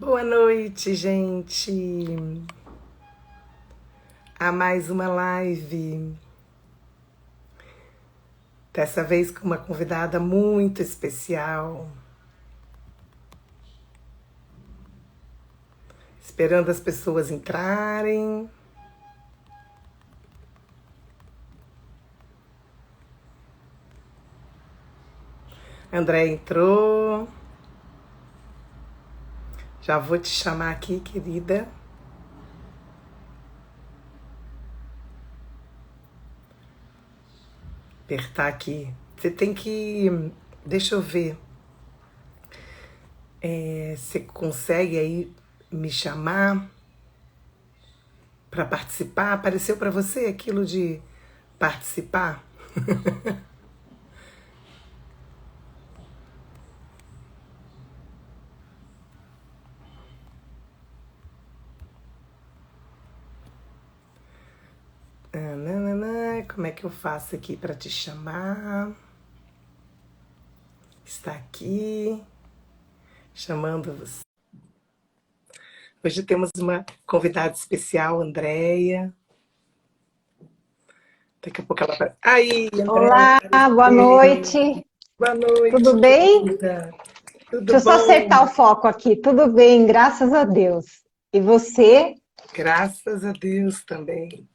Boa noite, gente. A mais uma live. Dessa vez com uma convidada muito especial. Esperando as pessoas entrarem. André entrou. Já vou te chamar aqui, querida. Apertar aqui. Você tem que... Deixa eu ver. Você consegue aí me chamar para participar? Apareceu para você aquilo de participar? Como é que eu faço aqui para te chamar? Está aqui, chamando você. Hoje temos uma convidada especial, Andréia. Daqui a pouco ela vai... Aí, Andréia, Olá, boa noite. Boa noite, Tudo bem? querida. Tudo Deixa eu só bom? acertar o foco aqui. Tudo bem, graças a Deus. E você? Graças a Deus também.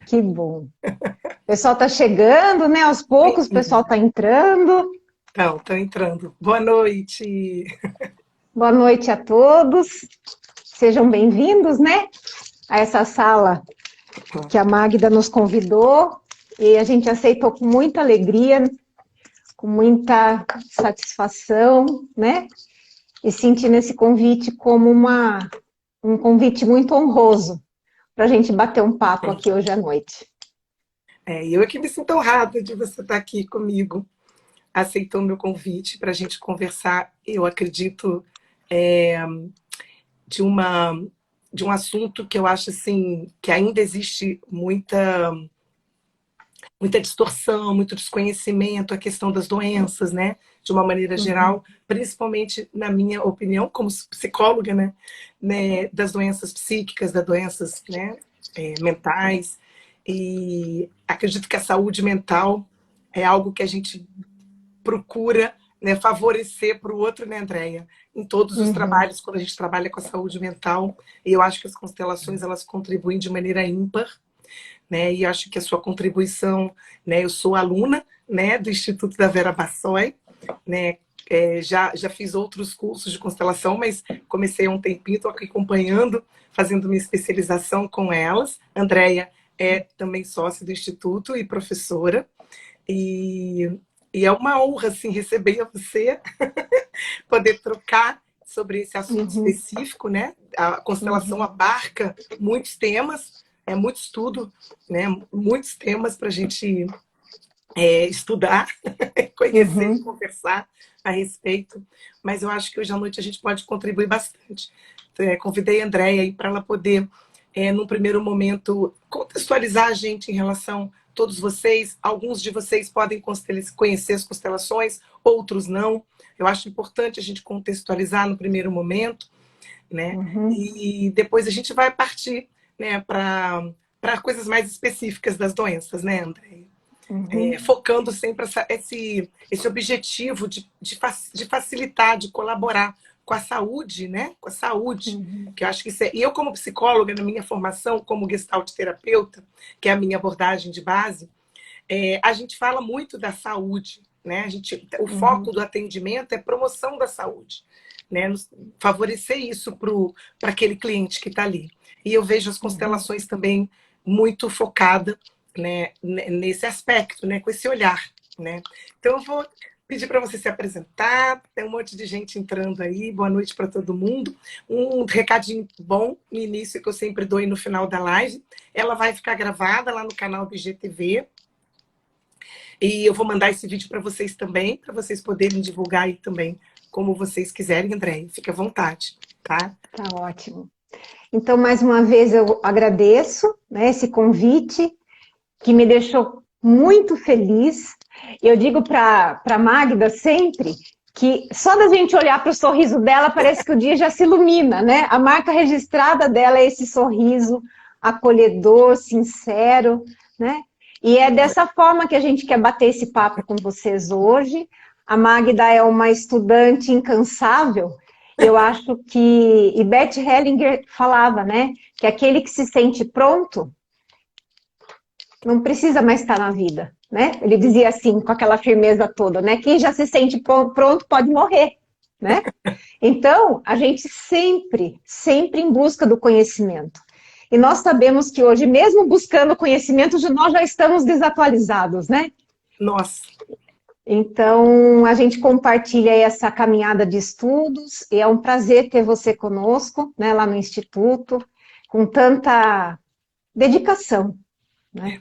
Que bom. O pessoal está chegando, né? Aos poucos o pessoal está entrando. Então, estão entrando. Boa noite. Boa noite a todos. Sejam bem-vindos, né? A essa sala que a Magda nos convidou. E a gente aceitou com muita alegria, com muita satisfação, né? E sentindo esse convite como um convite muito honroso para a gente bater um papo aqui hoje à noite. E eu aqui me sinto honrada de você estar aqui comigo. Aceitou meu convite para a gente conversar, eu acredito, de um assunto que eu acho assim, que ainda existe muita distorção, muito desconhecimento, a questão das doenças, né? De uma maneira geral, principalmente na minha opinião, como psicóloga, né? Das doenças psíquicas, das doenças, né? Mentais. E acredito que a saúde mental é algo que a gente procura, né, favorecer para o outro, né, Andréia? Em todos os trabalhos, quando a gente trabalha com a saúde mental, e eu acho que as constelações elas contribuem de maneira ímpar, né? E acho que a sua contribuição, né? Eu sou aluna, né, do Instituto da Vera Bassoi, né? Já fiz outros cursos de constelação, mas comecei há um tempinho, estou aqui acompanhando, fazendo minha especialização com elas. Andréia é também sócia do Instituto e professora. E é uma honra assim, receber você, poder trocar sobre esse assunto específico, né? A constelação abarca muitos temas, é muito estudo, né? Muitos temas para a gente estudar, conhecer, conversar a respeito. Mas eu acho que hoje à noite a gente pode contribuir bastante. Convidei a Andréia aí para ela poder, num primeiro momento, contextualizar a gente em relação a todos vocês. Alguns de vocês podem conhecer as constelações, outros não. Eu acho importante a gente contextualizar no primeiro momento, né? E depois a gente vai partir, né, para coisas mais específicas das doenças, né, Andréia? Focando sempre esse objetivo de facilitar, de colaborar com a saúde, né? Com a saúde, que eu acho que isso é... E eu, como psicóloga, na minha formação, como gestalt terapeuta, que é a minha abordagem de base, a gente fala muito da saúde, né? O foco do atendimento é promoção da saúde, né? Favorecer isso para aquele cliente que está ali. E eu vejo as constelações também muito focada, né, nesse aspecto, né, com esse olhar, né? Então eu vou pedir para você se apresentar. Tem um monte de gente entrando aí. Boa noite para todo mundo. Um recadinho bom no início que eu sempre dou aí no final da live. Ela vai ficar gravada lá no canal do IGTV. E eu vou mandar esse vídeo para vocês também, para vocês poderem divulgar aí também, como vocês quiserem, André. Fique à vontade, tá? Tá ótimo. Então, mais uma vez, eu agradeço, né, esse convite, que me deixou muito feliz. Eu digo para a Magda sempre que só da gente olhar para o sorriso dela, parece que o dia já se ilumina, né? A marca registrada dela é esse sorriso acolhedor, sincero, né? E é dessa forma que a gente quer bater esse papo com vocês hoje. A Magda é uma estudante incansável. Eu acho que... E Bert Hellinger falava, né? Que aquele que se sente pronto não precisa mais estar na vida, né? Ele dizia assim, com aquela firmeza toda, né? Quem já se sente pronto pode morrer, né? Então, a gente sempre em busca do conhecimento. E nós sabemos que hoje, mesmo buscando conhecimento, nós já estamos desatualizados, né? Nossa. Então, a gente compartilha essa caminhada de estudos, e é um prazer ter você conosco, né, lá no Instituto, com tanta dedicação, né?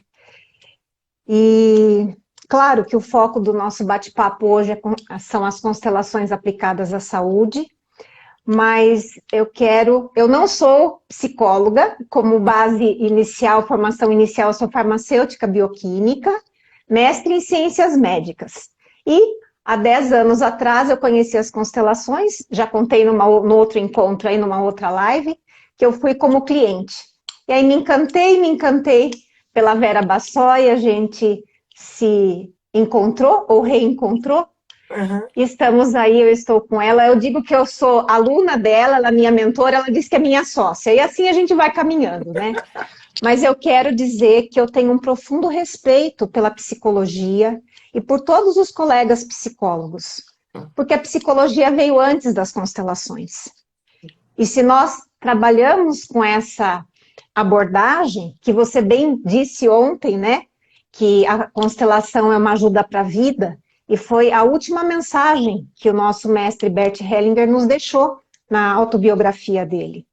E claro que o foco do nosso bate-papo hoje são as constelações aplicadas à saúde, mas eu não sou psicóloga, como base inicial, formação inicial, eu sou farmacêutica bioquímica, mestre em ciências médicas. E há 10 anos atrás eu conheci as constelações, já contei no outro encontro, aí numa outra live, que eu fui como cliente. E aí me encantei pela Vera Bassoi, a gente se encontrou ou reencontrou. Uhum. Estamos aí, eu estou com ela. Eu digo que eu sou aluna dela, ela é minha mentora, ela diz que é minha sócia. E assim a gente vai caminhando, né? Mas eu quero dizer que eu tenho um profundo respeito pela psicologia e por todos os colegas psicólogos. Porque a psicologia veio antes das constelações. E se nós trabalhamos com essa abordagem, que você bem disse ontem, né? Que a constelação é uma ajuda para a vida, e foi a última mensagem que o nosso mestre Bert Hellinger nos deixou na autobiografia dele.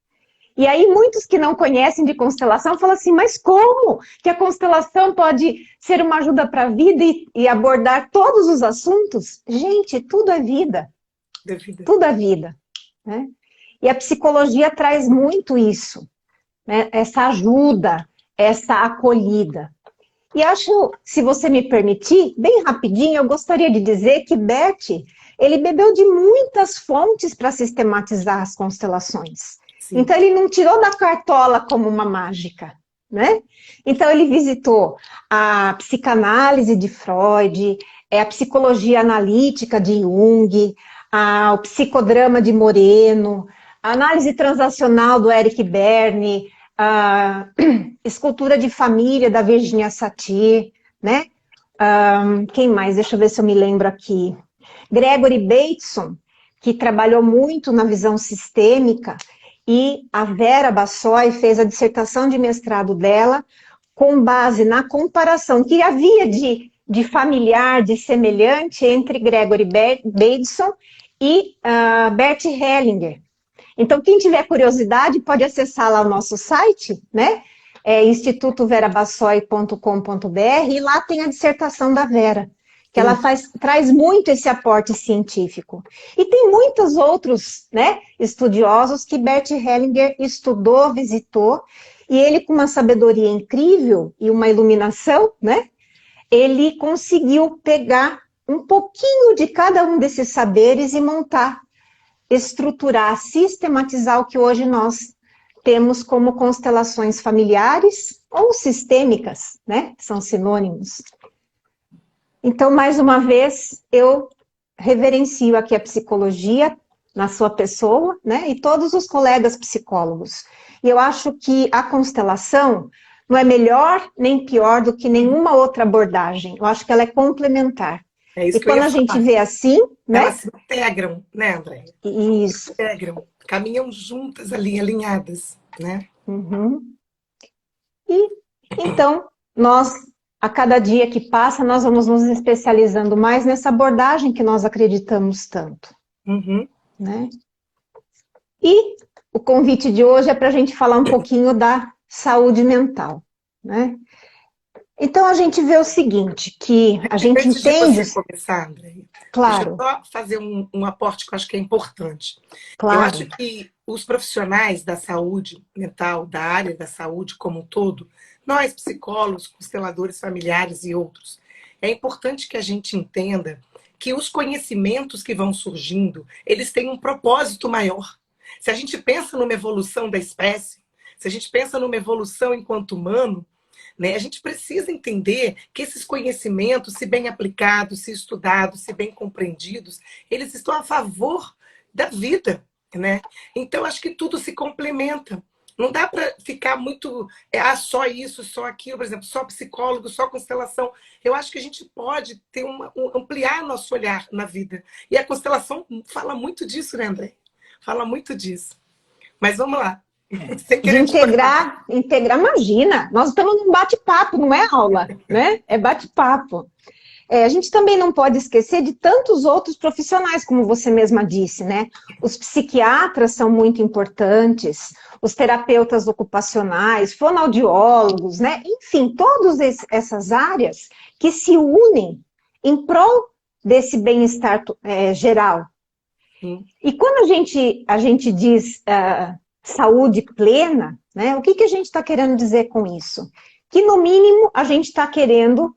E aí muitos que não conhecem de constelação falam assim, mas como que a constelação pode ser uma ajuda para a vida e abordar todos os assuntos? Gente, tudo é vida. Tudo é vida, né? E a psicologia traz muito isso, né? Essa ajuda, essa acolhida. E acho, se você me permitir, bem rapidinho, eu gostaria de dizer que Bert, ele bebeu de muitas fontes para sistematizar as constelações. Sim. Então, ele não tirou da cartola como uma mágica, né? Então, ele visitou a psicanálise de Freud, a psicologia analítica de Jung, o psicodrama de Moreno, a análise transacional do Eric Berne, a escultura de família da Virginia Satir, né? Quem mais? Deixa eu ver se eu me lembro aqui. Gregory Bateson, que trabalhou muito na visão sistêmica, e a Vera Bassoi fez a dissertação de mestrado dela com base na comparação que havia de familiar, de semelhante entre Gregory Bateson e Bert Hellinger. Então, quem tiver curiosidade pode acessar lá o nosso site, né? institutoverabassoi.com.br, e lá tem a dissertação da Vera, que ela traz muito esse aporte científico. E tem muitos outros, né, estudiosos que Bert Hellinger estudou, visitou, e ele, com uma sabedoria incrível e uma iluminação, né, ele conseguiu pegar um pouquinho de cada um desses saberes e montar, estruturar, sistematizar o que hoje nós temos como constelações familiares ou sistêmicas, né? São sinônimos. Então, mais uma vez, eu reverencio aqui a psicologia na sua pessoa, né? E todos os colegas psicólogos. E eu acho que a constelação não é melhor nem pior do que nenhuma outra abordagem. Eu acho que ela é complementar. É isso e que quando a gente vê assim, né? Elas se integram, né, André? Isso. Se integram, caminham juntas ali, alinhadas, né? Uhum. E, então, nós, a cada dia que passa, nós vamos nos especializando mais nessa abordagem que nós acreditamos tanto. Uhum. Né? E o convite de hoje é para a gente falar um pouquinho da saúde mental, né? Então, a gente vê o seguinte, que a gente Antes entende... de você começar, André, Claro. deixa eu só fazer um aporte que eu acho que é importante. Claro. Eu acho que os profissionais da saúde mental, da área da saúde como um todo, nós, psicólogos, consteladores familiares e outros, é importante que a gente entenda que os conhecimentos que vão surgindo, eles têm um propósito maior. Se a gente pensa numa evolução da espécie, se a gente pensa numa evolução enquanto humano, né, a gente precisa entender que esses conhecimentos, se bem aplicados, se estudados, se bem compreendidos, eles estão a favor da vida, né? Então, acho que tudo se complementa. Não dá para ficar muito, só isso, só aquilo, por exemplo, só psicólogo, só constelação. Eu acho que a gente pode ter ampliar nosso olhar na vida. E a constelação fala muito disso, né, André? Fala muito disso. Mas vamos lá. Sem De querer integrar, imagina, nós estamos num bate-papo, não é aula, né? É bate-papo. A gente também não pode esquecer de tantos outros profissionais, como você mesma disse, né? Os psiquiatras são muito importantes, os terapeutas ocupacionais, fonoaudiólogos, né? Enfim, todas essas áreas que se unem em prol desse bem-estar geral. E quando a gente diz saúde plena, né? O que a gente está querendo dizer com isso? Que, no mínimo, a gente está querendo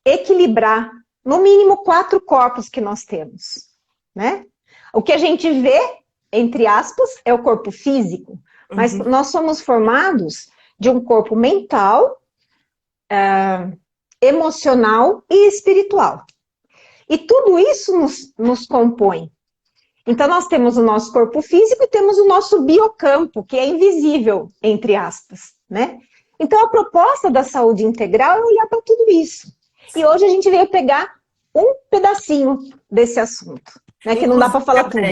equilibrar, no mínimo, 4 corpos que nós temos, né? O que a gente vê, entre aspas, é o corpo físico, mas nós somos formados de um corpo mental, emocional e espiritual. E tudo isso nos compõe. Então, nós temos o nosso corpo físico e temos o nosso biocampo, que é invisível, entre aspas, né? Então, a proposta da saúde integral é olhar para tudo isso. E hoje a gente veio pegar um pedacinho desse assunto, né? Que não dá para falar tudo.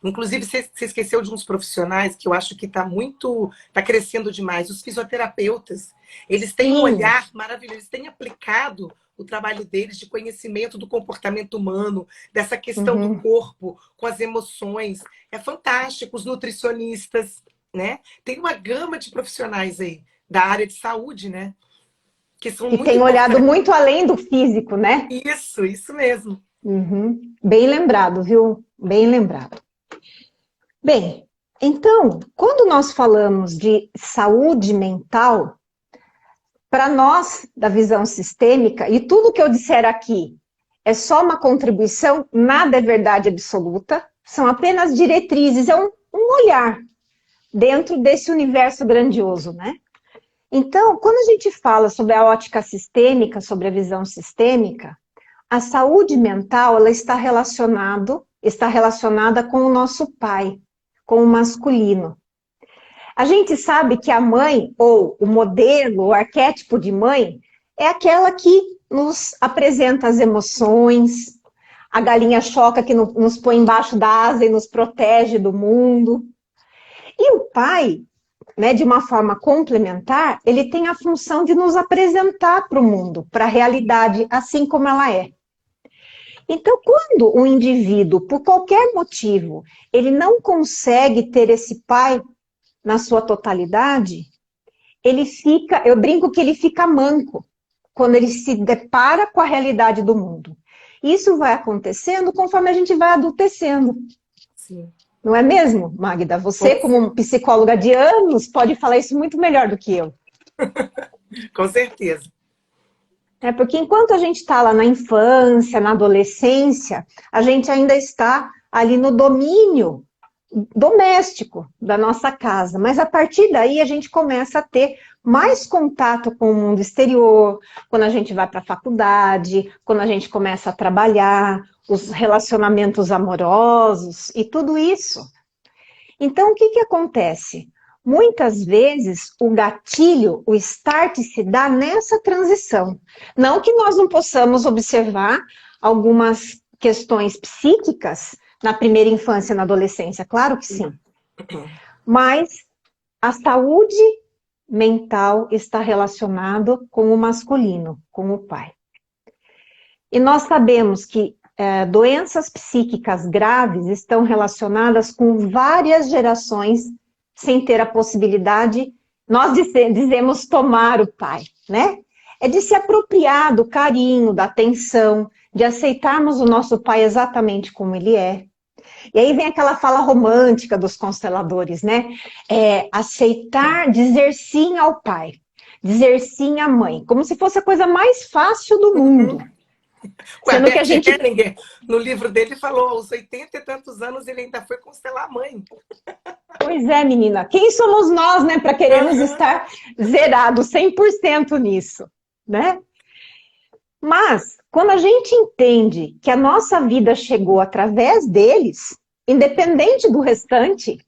Inclusive, você esqueceu de uns profissionais que eu acho que está crescendo demais. Os fisioterapeutas, eles têm um olhar maravilhoso, eles têm aplicado o trabalho deles de conhecimento do comportamento humano, dessa questão do corpo, com as emoções. É fantástico. Os nutricionistas, né? Tem uma gama de profissionais aí da área de saúde, né? Que são muito tem olhado muito além do físico, né? Isso mesmo. Bem lembrado, viu? Bem lembrado. Bem, então, quando nós falamos de saúde mental, para nós, da visão sistêmica, e tudo que eu disser aqui é só uma contribuição, nada é verdade absoluta, são apenas diretrizes, é um olhar dentro desse universo grandioso, né? Então, quando a gente fala sobre a ótica sistêmica, sobre a visão sistêmica, a saúde mental ela está relacionada com o nosso pai, com o masculino. A gente sabe que a mãe, ou o modelo, o arquétipo de mãe, é aquela que nos apresenta as emoções, a galinha choca que nos põe embaixo da asa e nos protege do mundo. E o pai, né, de uma forma complementar, ele tem a função de nos apresentar para o mundo, para a realidade, assim como ela é. Então, quando o indivíduo, por qualquer motivo, ele não consegue ter esse pai na sua totalidade, ele fica, eu brinco que ele fica manco, quando ele se depara com a realidade do mundo. Isso vai acontecendo conforme a gente vai adultecendo. Sim. Não é mesmo, Magda? Você, como psicóloga de anos, pode falar isso muito melhor do que eu. Com certeza. Porque enquanto a gente está lá na infância, na adolescência, a gente ainda está ali no domínio doméstico da nossa casa. Mas a partir daí a gente começa a ter mais contato com o mundo exterior, quando a gente vai para a faculdade, quando a gente começa a trabalhar, os relacionamentos amorosos e tudo isso. Então, o que acontece? Muitas vezes o gatilho, o start se dá nessa transição. Não que nós não possamos observar algumas questões psíquicas na primeira infância e na adolescência, claro que sim. Mas a saúde mental está relacionada com o masculino, com o pai. E nós sabemos que doenças psíquicas graves estão relacionadas com várias gerações sem ter a possibilidade, nós dizemos tomar o pai, né? É de se apropriar do carinho, da atenção, de aceitarmos o nosso pai exatamente como ele é. E aí vem aquela fala romântica dos consteladores, né? Aceitar, dizer sim ao pai, dizer sim à mãe, como se fosse a coisa mais fácil do mundo. Ué, Sendo que a Bert gente... Hellinger, no livro dele, falou aos 80 e tantos anos ele ainda foi constelar a mãe. Pois é, menina. Quem somos nós, né, para querermos Aham. estar zerados 100% nisso, né? Mas, quando a gente entende que a nossa vida chegou através deles, independente do restante,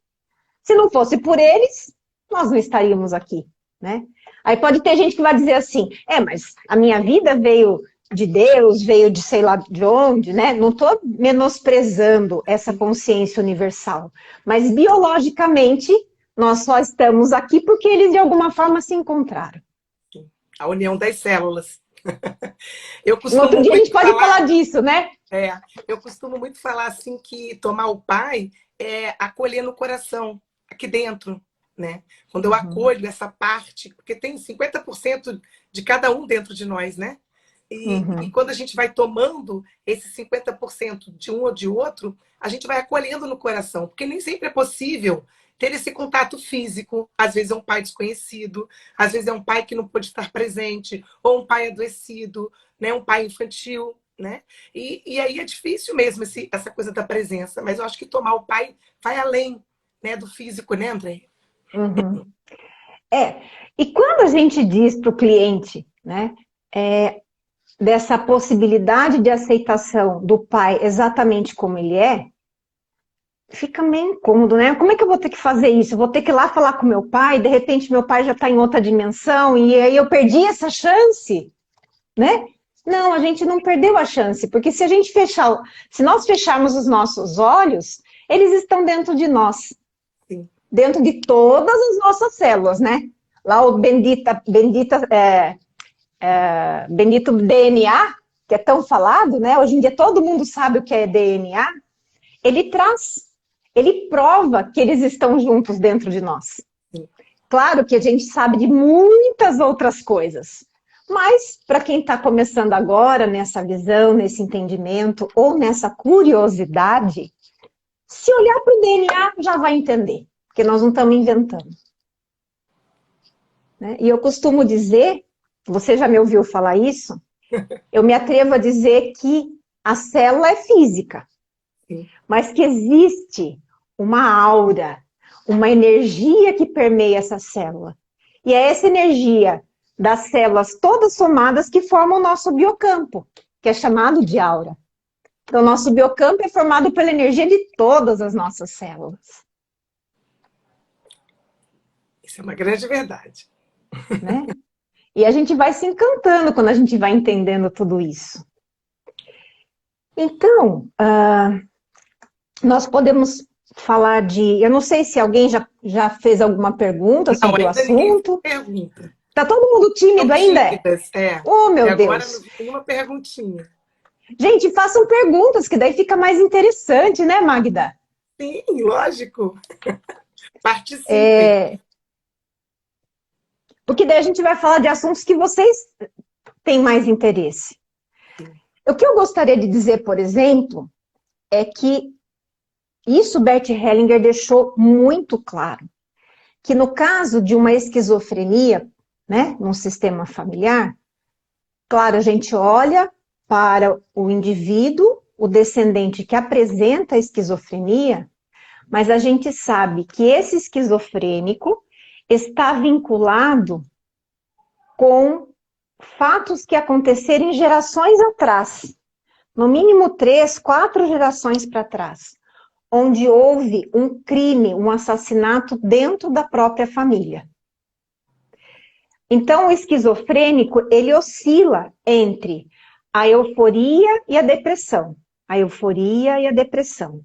se não fosse por eles, nós não estaríamos aqui, né? Aí pode ter gente que vai dizer assim, mas a minha vida veio de Deus, veio de sei lá de onde, né? Não estou menosprezando essa consciência universal, mas biologicamente nós só estamos aqui porque eles de alguma forma se encontraram. A união das células. Eu Um outro costumo dia a gente muito pode falar falar, disso, né? eu costumo muito falar assim que tomar o pai é acolher no coração, aqui dentro, né? Quando eu Uhum, acolho essa parte, porque tem 50% de cada um dentro de nós, né? E uhum, quando a gente vai tomando esse 50% de um ou de outro, a gente vai acolhendo no coração, porque nem sempre é possível ter esse contato físico. Às vezes é um pai desconhecido, às vezes é um pai que não pôde estar presente, ou um pai adoecido, né? Um pai infantil, né? E aí é difícil mesmo essa coisa da presença, mas eu acho que tomar o pai vai além, né, do físico, né, André? uhum. E quando a gente diz para o cliente, né, dessa possibilidade de aceitação do pai exatamente como ele é, fica meio incômodo, né? Como é que eu vou ter que fazer isso? Eu vou ter que ir lá falar com meu pai, de repente meu pai já está em outra dimensão, e aí eu perdi essa chance, né? Não, a gente não perdeu a chance, porque se nós fecharmos os nossos olhos, eles estão dentro de nós, Sim. dentro de todas as nossas células, né? Lá o bendito DNA, que é tão falado, né? Hoje em dia todo mundo sabe o que é DNA. Ele traz, ele prova que eles estão juntos dentro de nós. Claro que a gente sabe de muitas outras coisas, mas para quem está começando agora nessa visão, nesse entendimento ou nessa curiosidade, se olhar para o DNA já vai entender, porque nós não estamos inventando. Né? E eu costumo dizer, você já me ouviu falar isso? Eu me atrevo a dizer que a célula é física, Sim. mas que existe uma aura, uma energia que permeia essa célula. E é essa energia das células todas somadas que formam o nosso biocampo, que é chamado de aura. Então, o nosso biocampo é formado pela energia de todas as nossas células. Isso é uma grande verdade. Né? E a gente vai se encantando quando a gente vai entendendo tudo isso. Então, nós podemos falar de... Eu não sei se alguém já fez alguma pergunta Não, sobre o ainda ninguém assunto. pergunta. Tá todo mundo São tímido ainda? tímidas, Oh, Até meu agora Deus. não vi nenhuma perguntinha. Gente, façam perguntas, que daí fica mais interessante, né, Magda? Sim, lógico. Participem. Porque daí a gente vai falar de assuntos que vocês têm mais interesse. O que eu gostaria de dizer, por exemplo, é que isso Bert Hellinger deixou muito claro, que no caso de uma esquizofrenia, né, num sistema familiar, claro, a gente olha para o indivíduo, o descendente que apresenta a esquizofrenia, mas a gente sabe que esse esquizofrênico está vinculado com fatos que aconteceram em gerações atrás, no mínimo 3, 4 gerações para trás, onde houve um crime, um assassinato dentro da própria família. Então, o esquizofrênico, ele oscila entre a euforia e a depressão. A euforia e a depressão.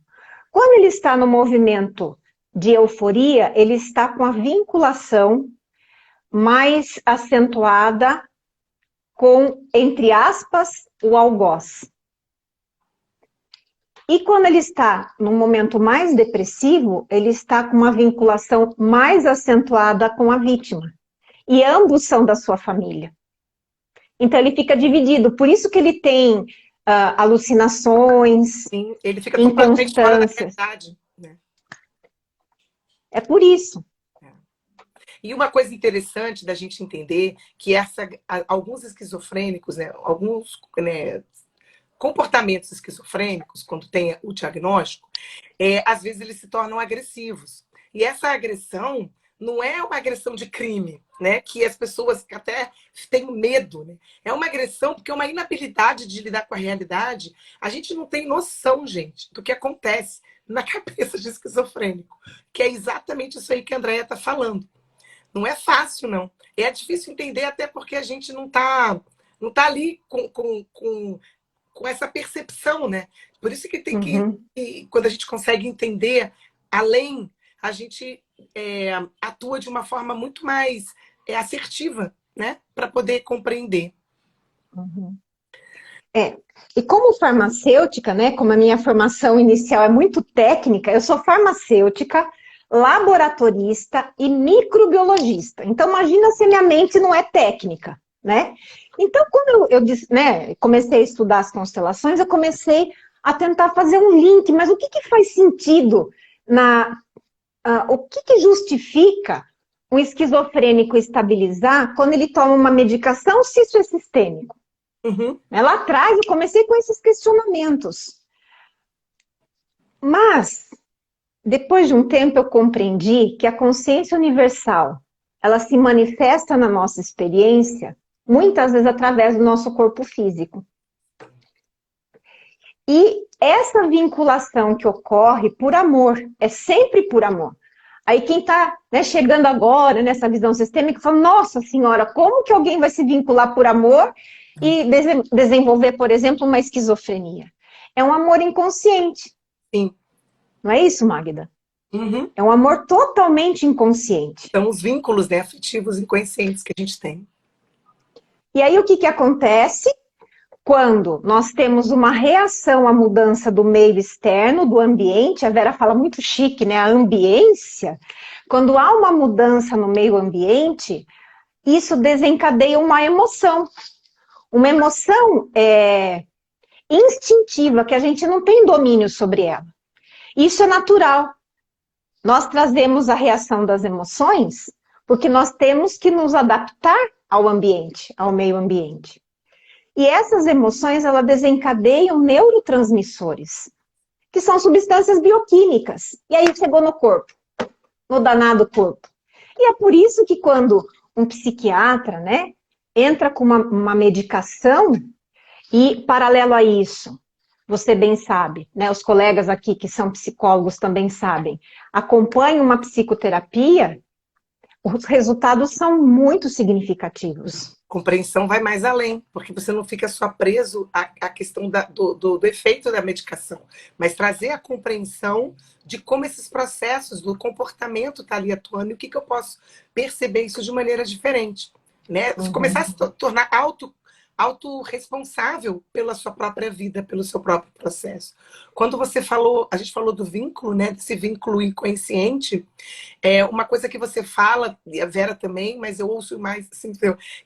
Quando ele está no movimento de euforia, ele está com a vinculação mais acentuada com, entre aspas, o algoz. E quando ele está num momento mais depressivo, ele está com uma vinculação mais acentuada com a vítima. E ambos são da sua família. Então ele fica dividido. Por isso que ele tem alucinações, Sim, ele fica completamente fora da inconstâncias. realidade. Né? É por isso. E uma coisa interessante da gente entender que alguns esquizofrênicos, né, alguns, né, comportamentos esquizofrênicos, quando tem o diagnóstico, às vezes eles se tornam agressivos. E essa agressão não é uma agressão de crime, né? Que as pessoas até têm medo, né? É uma agressão porque é uma inabilidade de lidar com a realidade. A gente não tem noção, gente, do que acontece na cabeça de esquizofrênico, que é exatamente isso aí que a Andrea está falando. Não é fácil, não. É difícil entender, até porque a gente não tá ali com essa percepção, né? Por isso que tem quando a gente consegue entender além, a gente atua de uma forma muito mais assertiva, né? Para poder compreender. Uhum. E como farmacêutica, né, como a minha formação inicial é muito técnica, eu sou farmacêutica, laboratorista e microbiologista. Então, imagina se a minha mente não é técnica, né? Então, quando eu né, comecei a estudar as constelações, eu comecei a tentar fazer um link, mas o que faz sentido o que justifica um esquizofrênico estabilizar quando ele toma uma medicação se isso é sistêmico? Uhum. Lá atrás eu comecei com esses questionamentos. Mas, depois de um tempo, eu compreendi que a consciência universal, ela se manifesta na nossa experiência, muitas vezes através do nosso corpo físico. E essa vinculação que ocorre por amor, é sempre por amor. Aí quem está chegando agora nessa visão sistêmica fala, nossa senhora, como que alguém vai se vincular por amor e desenvolver, por exemplo, uma esquizofrenia? É um amor inconsciente. Sim. Não é isso, Magda? Uhum. É um amor totalmente inconsciente. São os vínculos, né, afetivos inconscientes que a gente tem. E aí o que acontece? Quando nós temos uma reação à mudança do meio externo, do ambiente, a Vera fala muito chique, né? A ambiência. Quando há uma mudança no meio ambiente, isso desencadeia uma emoção. Uma emoção instintiva, que a gente não tem domínio sobre ela. Isso é natural. Nós trazemos a reação das emoções porque nós temos que nos adaptar ao ambiente, ao meio ambiente. E essas emoções, elas desencadeiam neurotransmissores, que são substâncias bioquímicas. E aí chegou no corpo, no danado corpo. E é por isso que quando um psiquiatra, né, entra com uma medicação, e paralelo a isso, você bem sabe, né, os colegas aqui que são psicólogos também sabem, acompanham uma psicoterapia, os resultados são muito significativos. Compreensão vai mais além, porque você não fica só preso à questão do efeito da medicação, mas trazer a compreensão de como esses processos do comportamento estão ali atuando e o que eu posso perceber isso de maneira diferente. Né? Começar a se tornar autorresponsável pela sua própria vida, pelo seu próprio processo. Quando você falou, a gente falou do vínculo, né, desse vínculo inconsciente, uma coisa que você fala, e a Vera também, mas eu ouço mais, assim,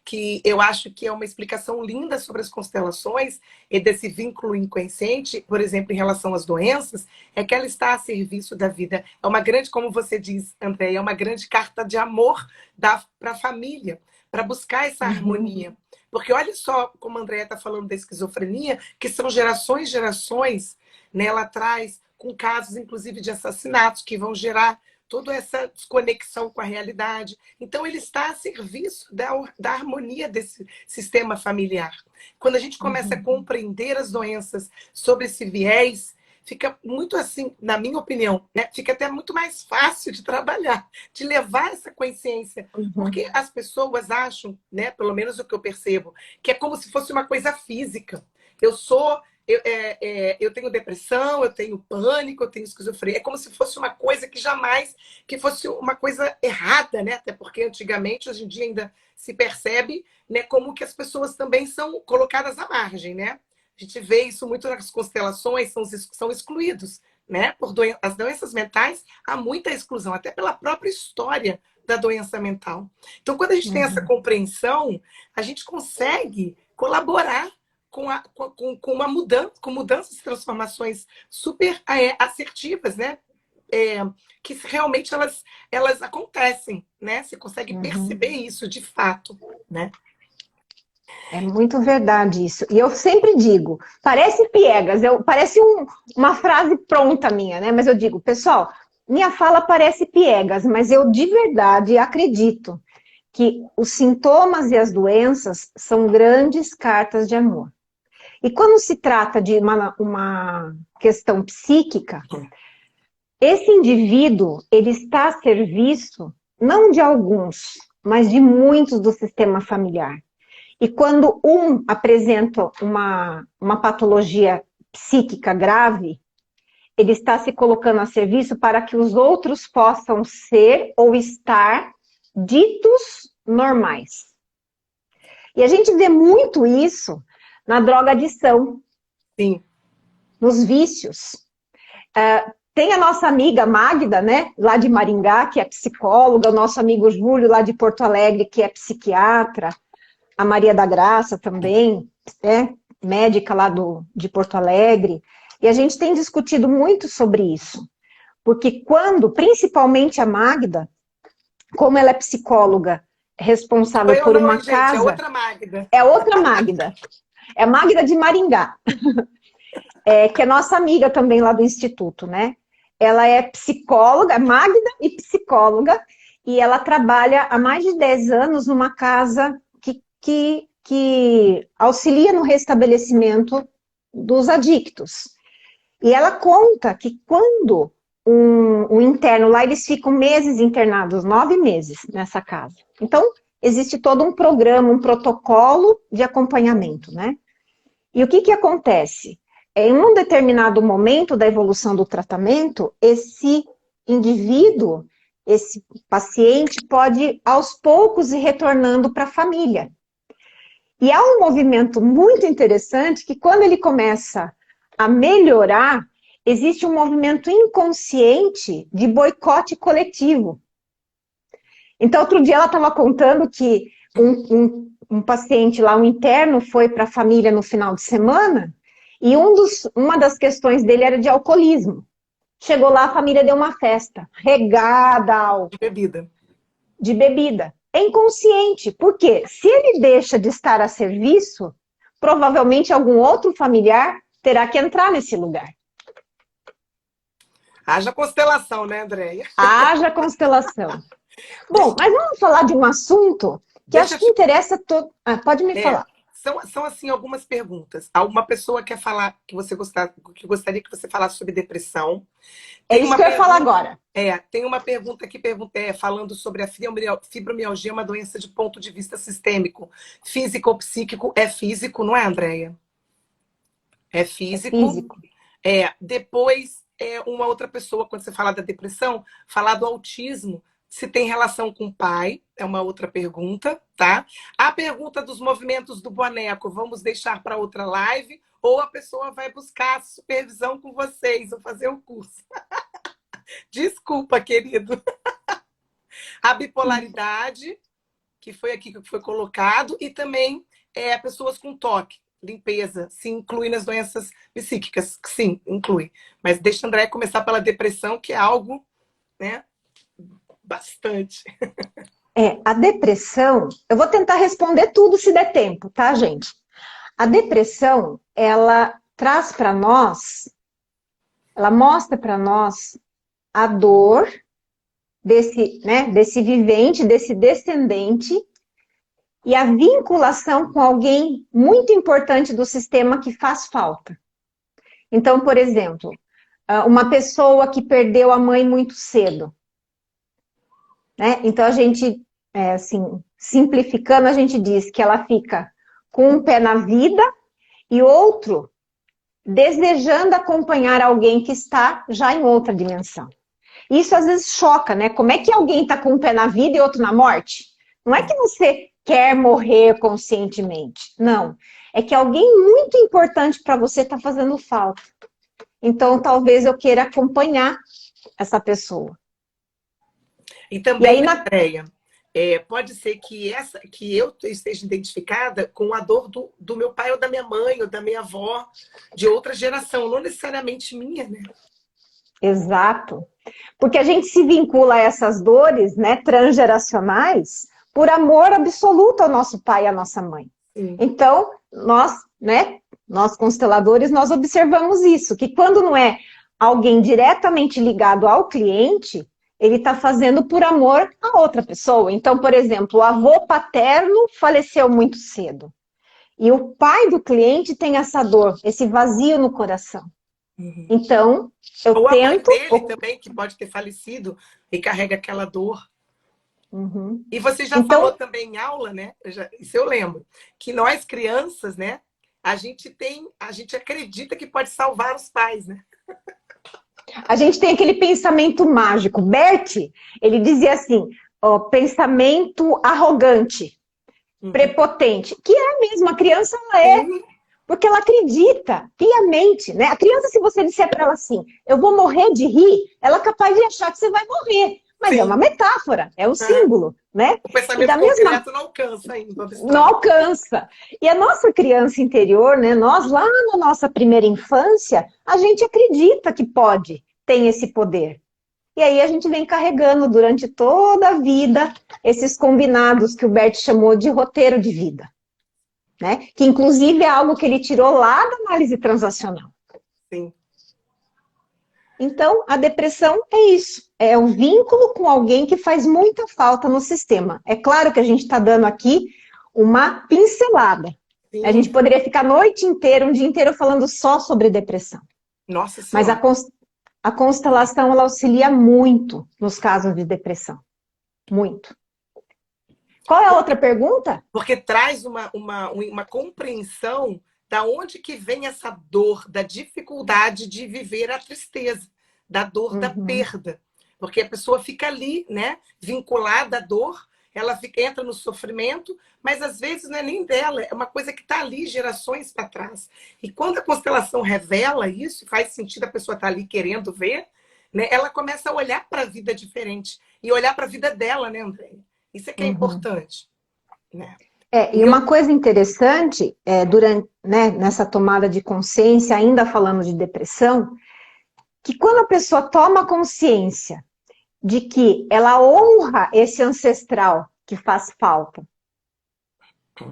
que eu acho que é uma explicação linda sobre as constelações e desse vínculo inconsciente, por exemplo, em relação às doenças, é que ela está a serviço da vida. É uma grande, como você diz, André, é uma grande carta de amor para a família, para buscar essa harmonia. Porque olha só como a Andrea está falando da esquizofrenia, que são gerações e gerações, né, lá atrás, com casos, inclusive, de assassinatos, que vão gerar toda essa desconexão com a realidade. Então, ele está a serviço da harmonia desse sistema familiar. Quando a gente começa a compreender as doenças sobre esse viés, fica muito assim, na minha opinião, né? Fica até muito mais fácil de trabalhar, de levar essa consciência. Porque as pessoas acham, né, pelo menos o que eu percebo, que é como se fosse uma coisa física. Eu tenho depressão, eu tenho pânico, eu tenho esquizofrenia. É como se fosse uma coisa que jamais, que fosse uma coisa errada, né? Até porque antigamente, hoje em dia ainda se percebe, né, como que as pessoas também são colocadas à margem, né? A gente vê isso muito nas constelações, são excluídos, né? As doenças mentais, há muita exclusão, até pela própria história da doença mental. Então, quando a gente tem essa compreensão, a gente consegue colaborar com uma mudança, com mudanças e transformações super assertivas, né? Que realmente elas acontecem, né? Você consegue perceber isso de fato, né? É muito verdade isso. E eu sempre digo, parece piegas, parece uma frase pronta minha, né? Mas eu digo, pessoal, minha fala parece piegas, mas eu de verdade acredito que os sintomas e as doenças são grandes cartas de amor. E quando se trata de uma questão psíquica, esse indivíduo, ele está a serviço, não de alguns, mas de muitos do sistema familiar. E quando um apresenta uma patologia psíquica grave, ele está se colocando a serviço para que os outros possam ser ou estar ditos normais. E a gente vê muito isso na drogadição, Sim. nos vícios. Tem a nossa amiga Magda, né, lá de Maringá, que é psicóloga, o nosso amigo Júlio, lá de Porto Alegre, que é psiquiatra, a Maria da Graça também, médica lá de Porto Alegre, e a gente tem discutido muito sobre isso, porque principalmente a Magda, como ela é psicóloga responsável Eu por não, uma hein, gente, é casa... outra Magda. É outra Magda, é a Magda de Maringá, que é nossa amiga também lá do Instituto, né? Ela é psicóloga, Magda e psicóloga, e ela trabalha há mais de 10 anos numa casa que auxilia no restabelecimento dos adictos. E ela conta que quando um interno lá, eles ficam meses internados, 9 meses nessa casa. Então, existe todo um programa, um protocolo de acompanhamento, né? E o que acontece? Em um determinado momento da evolução do tratamento, esse indivíduo, esse paciente, pode aos poucos ir retornando para a família. E há um movimento muito interessante que quando ele começa a melhorar, existe um movimento inconsciente de boicote coletivo. Então, outro dia ela estava contando que um paciente lá, um interno, foi para a família no final de semana e uma das questões dele era de alcoolismo. Chegou lá, a família deu uma festa, regada De bebida. de bebida. É inconsciente, porque se ele deixa de estar a serviço, provavelmente algum outro familiar terá que entrar nesse lugar. Haja constelação, né, Andréia? Haja constelação. Bom, mas vamos falar de um assunto que Deixa acho eu que te... interessa todo. Pode me É, falar. são assim algumas perguntas. Alguma pessoa quer falar que que gostaria que você falasse sobre depressão. É Tem isso uma que eu ia falar pergunta, agora. tem uma pergunta que falando sobre a fibromialgia, uma doença de ponto de vista sistêmico, físico ou psíquico. É físico, não é, Andréia? É É físico. físico. Depois, uma outra pessoa, quando você fala da depressão, falar do autismo, se tem relação com o pai, é uma outra pergunta, tá? A pergunta dos movimentos do boneco, vamos deixar para outra live, ou a pessoa vai buscar a supervisão com vocês, ou fazer o curso. Desculpa, querido. A bipolaridade, que foi aqui que foi colocado, e também pessoas com toque, limpeza, se inclui nas doenças psíquicas, sim, inclui. Mas deixa a André começar pela depressão, que é algo, né, bastante. A depressão, eu vou tentar responder tudo se der tempo, tá, gente? A depressão, ela traz para nós, ela mostra para nós a dor desse vivente, desse descendente, e a vinculação com alguém muito importante do sistema que faz falta. Então, por exemplo, uma pessoa que perdeu a mãe muito cedo, né? Então, a gente, assim, simplificando, a gente diz que ela fica com um pé na vida e outro desejando acompanhar alguém que está já em outra dimensão. Isso às vezes choca, né? Como é que alguém está com um pé na vida e outro na morte? Não é que você quer morrer conscientemente, não. É que alguém muito importante para você está fazendo falta. Então, talvez eu queira acompanhar essa pessoa. E também, aí, Andréia, pode ser que eu esteja identificada com a dor do meu pai ou da minha mãe ou da minha avó, de outra geração, não necessariamente minha, né? Exato. Porque a gente se vincula a essas dores, né, transgeracionais, por amor absoluto ao nosso pai e à nossa mãe. Sim. Então, nós, né, nós consteladores, nós observamos isso, que quando não é alguém diretamente ligado ao cliente, ele está fazendo por amor a outra pessoa. Então, por exemplo, o avô paterno faleceu muito cedo. E o pai do cliente tem essa dor, esse vazio no coração. Uhum. Então, eu Ou a mãe tento... dele também, que pode ter falecido e carrega aquela dor. Uhum. E você já falou Então, também em aula, né? Isso eu lembro, que nós crianças, né? A gente acredita que pode salvar os pais, né? a gente tem aquele pensamento mágico. Bert, ele dizia assim, ó, pensamento arrogante, Uhum. prepotente, que é mesmo, a criança ela é, Sim, porque ela acredita piamente, né? A criança, se você disser para ela assim, eu vou morrer de rir, ela é capaz de achar que você vai morrer, mas é uma sim. metáfora, é um Uhum. símbolo, né? O E pensamento da mesma concreto não alcança ainda o não abstrato. alcança. E a nossa criança interior, né, nós lá na nossa primeira infância, a gente acredita que pode, tem esse poder. E aí a gente vem carregando durante toda a vida esses combinados que o Bert chamou de roteiro de vida, né? Que inclusive é algo que ele tirou lá da análise transacional. Sim. Então, a depressão é isso, é um vínculo com alguém que faz muita falta no sistema. É claro que a gente está dando aqui uma pincelada. A gente Sim. poderia ficar a noite inteira, um dia inteiro falando só sobre depressão. Nossa Mas Senhora. a constelação ela auxilia muito nos casos de depressão. Muito. Qual é a outra pergunta? Porque traz uma compreensão da onde que vem essa dor, da dificuldade de viver a tristeza, da dor da Uhum, perda. Porque a pessoa fica ali, né, vinculada à dor, ela entra no sofrimento, mas às vezes não é nem dela, é uma coisa que está ali gerações para trás. E quando a constelação revela isso, faz sentido a pessoa estar ali querendo ver, né, ela começa a olhar para a vida diferente e olhar para a vida dela, né, André? Isso é que é uhum. importante, né? E E eu, uma coisa interessante, durante, né, nessa tomada de consciência, ainda falando de depressão, que quando a pessoa toma consciência de que ela honra esse ancestral que faz falta,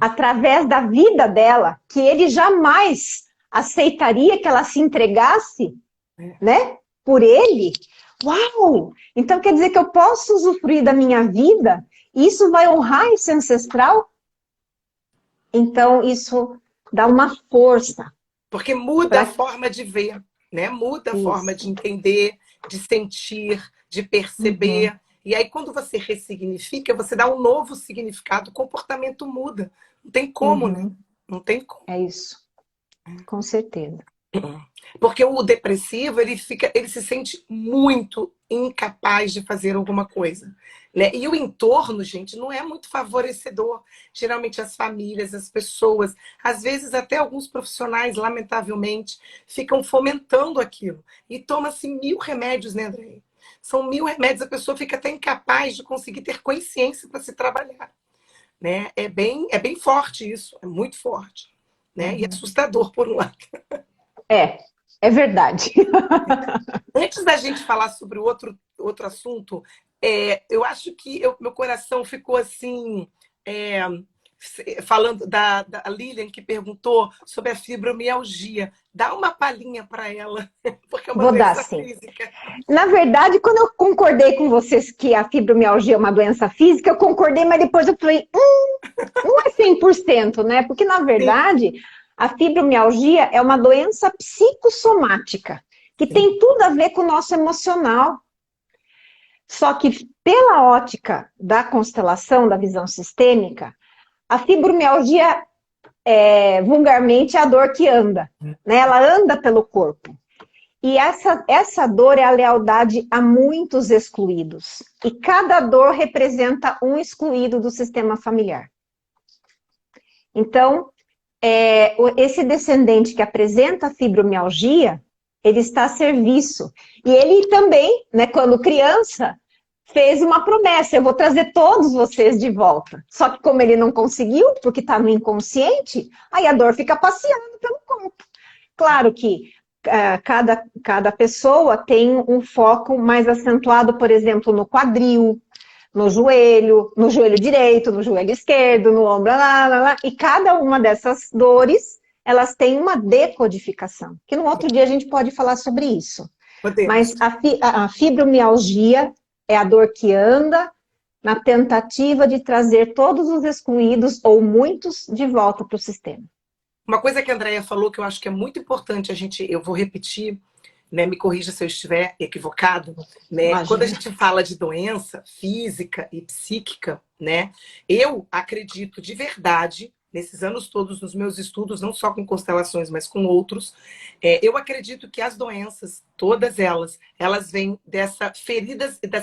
através da vida dela, que ele jamais aceitaria que ela se entregasse, né, por ele. Uau! Então quer dizer que eu posso usufruir da minha vida? E isso vai honrar esse ancestral? Então isso dá uma força porque muda a para forma de ver, né? Muda a forma de isso. entender, de sentir, de Uhum, perceber. E aí, quando você ressignifica, você dá um novo significado, o comportamento muda. Não tem como, né? uhum, Não tem como. é isso, com certeza. Porque o depressivo, ele se sente muito incapaz de fazer alguma coisa, né? E o entorno, gente, não é muito favorecedor. Geralmente as famílias, as pessoas, às vezes até alguns profissionais, lamentavelmente, ficam fomentando aquilo. E toma-se 1000 remédios, né, André? São 1000 remédios, a pessoa fica até incapaz de conseguir ter consciência para se trabalhar, né? É bem forte isso, é muito forte, né? E Uhum. assustador por um lado. É, é verdade. Antes da gente falar sobre o outro assunto, eu acho que meu coração ficou assim, é, falando da Lilian, que perguntou sobre a fibromialgia. Dá uma palhinha para ela, porque é uma Vou dar doença sim. física. Na verdade, quando eu concordei com vocês que a fibromialgia é uma doença física, eu concordei, mas depois eu falei, não é 100%, né? Porque, na Sim, verdade, a fibromialgia é uma doença psicossomática, que sim. tem tudo a ver com o nosso emocional. Só que, pela ótica da constelação, da visão sistêmica, a fibromialgia, vulgarmente, é a dor que anda, né? Ela anda pelo corpo. E essa dor é a lealdade a muitos excluídos. E cada dor representa um excluído do sistema familiar. Então, esse descendente que apresenta fibromialgia, ele está a serviço. E ele também, né, quando criança, fez uma promessa: eu vou trazer todos vocês de volta. Só que como ele não conseguiu, porque está no inconsciente, aí a dor fica passeando pelo corpo. Claro que cada pessoa tem um foco mais acentuado, por exemplo, no quadril, no joelho direito, no joelho esquerdo, no ombro, e cada uma dessas dores, elas têm uma decodificação, que no outro dia a gente pode falar sobre isso. Podemos. Mas a fibromialgia é a dor que anda na tentativa de trazer todos os excluídos, ou muitos, de volta para o sistema. Uma coisa que a Andrea falou que eu acho que é muito importante eu vou repetir, né, me corrija se eu estiver equivocado, né? Quando a gente fala de doença física e psíquica, né, eu acredito de verdade, nesses anos todos nos meus estudos, não só com constelações, mas com outros, eu acredito que as doenças, todas elas vêm das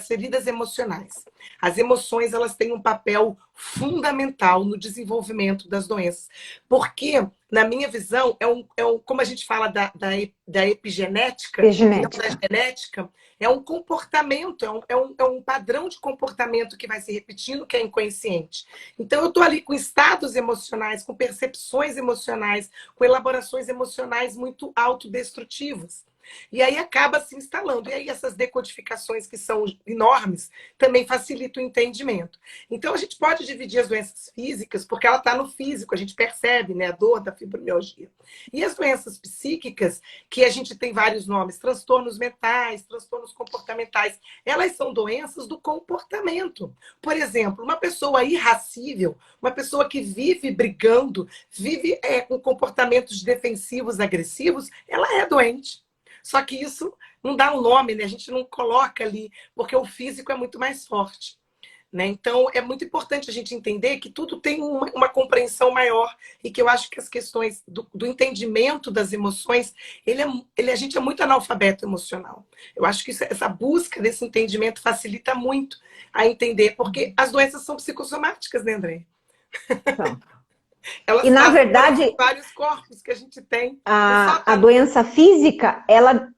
feridas emocionais. As emoções, elas têm um papel fundamental no desenvolvimento das doenças. Porque, na minha visão, como a gente fala da epigenética, da genética, é um comportamento, é um padrão de comportamento que vai se repetindo, que é inconsciente. Então, eu estou ali com estados emocionais, com percepções emocionais, com elaborações emocionais muito autodestrutivas. E aí acaba se instalando. E aí essas decodificações, que são enormes, também facilitam o entendimento. Então a gente pode dividir as doenças físicas, porque ela está no físico, a gente percebe, né, a dor da fibromialgia. E as doenças psíquicas, que a gente tem vários nomes, transtornos mentais, transtornos comportamentais, elas são doenças do comportamento. Por exemplo, uma pessoa irracível, uma pessoa que vive brigando, vive com comportamentos defensivos, agressivos, ela é doente. Só que isso não dá um nome, né? A gente não coloca ali, porque o físico é muito mais forte, né? Então, é muito importante a gente entender que tudo tem uma compreensão maior, e que eu acho que as questões do entendimento das emoções, a gente é muito analfabeto emocional. Eu acho que essa busca desse entendimento facilita muito a entender, porque as doenças são psicossomáticas, né, André? Então, Elas e na verdade, vários corpos que a gente tem. a doença física, ela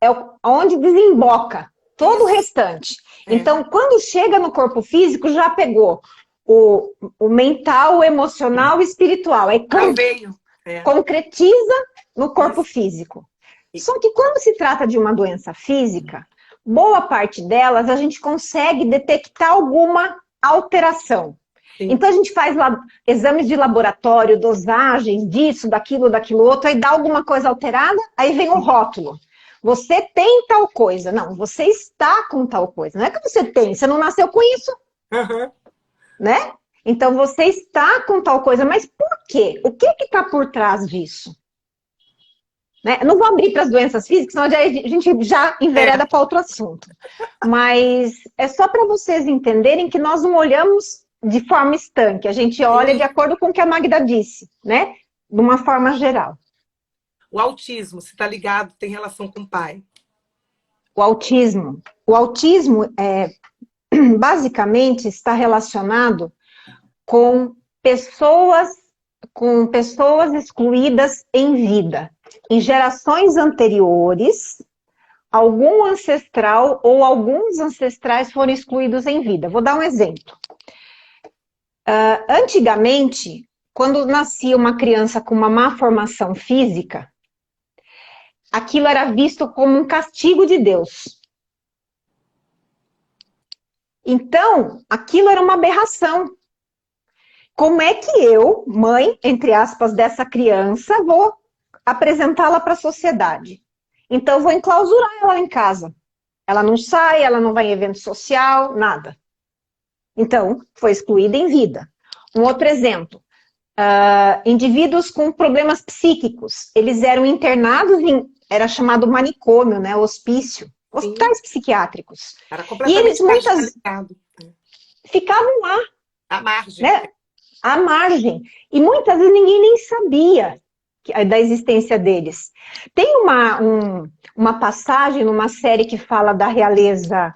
é onde desemboca todo o restante. Então, quando chega no corpo físico, já pegou o mental, o emocional, o espiritual. Aí concretiza no corpo físico. Só que quando se trata de uma doença física, boa parte delas a gente consegue detectar alguma alteração. Sim. Então a gente faz exames de laboratório, dosagens disso, daquilo outro, aí dá alguma coisa alterada, aí vem o rótulo. Você tem tal coisa. Não, você está com tal coisa. Não é que você tem, você não nasceu com isso. Uhum. Né? Então você está com tal coisa, mas por quê? O que está por trás disso? Né? Não vou abrir para as doenças físicas, senão a gente já envereda para outro assunto. Mas é só para vocês entenderem que nós não olhamos de forma estanque, a gente olha de acordo com o que a Magda disse, né? De uma forma geral. O autismo, se está ligado, tem relação com o pai. O autismo basicamente está relacionado com pessoas excluídas em vida. Em gerações anteriores, algum ancestral ou alguns ancestrais foram excluídos em vida. Vou dar um exemplo. Antigamente, quando nascia uma criança com uma má formação física, aquilo era visto como um castigo de Deus. Então, aquilo era uma aberração. Como é que eu, mãe, entre aspas, dessa criança, vou apresentá-la para a sociedade? Então, eu vou enclausurar ela em casa. Ela não sai, ela não vai em evento social, nada. Então, foi excluída em vida. Um outro exemplo. Indivíduos com problemas psíquicos, eles eram internados era chamado manicômio, né, hospício, hospitais psiquiátricos. Era completamente, e eles muitas ficavam lá. À margem. Né, à margem. E muitas vezes ninguém nem sabia da existência deles. Tem uma passagem numa série que fala da realeza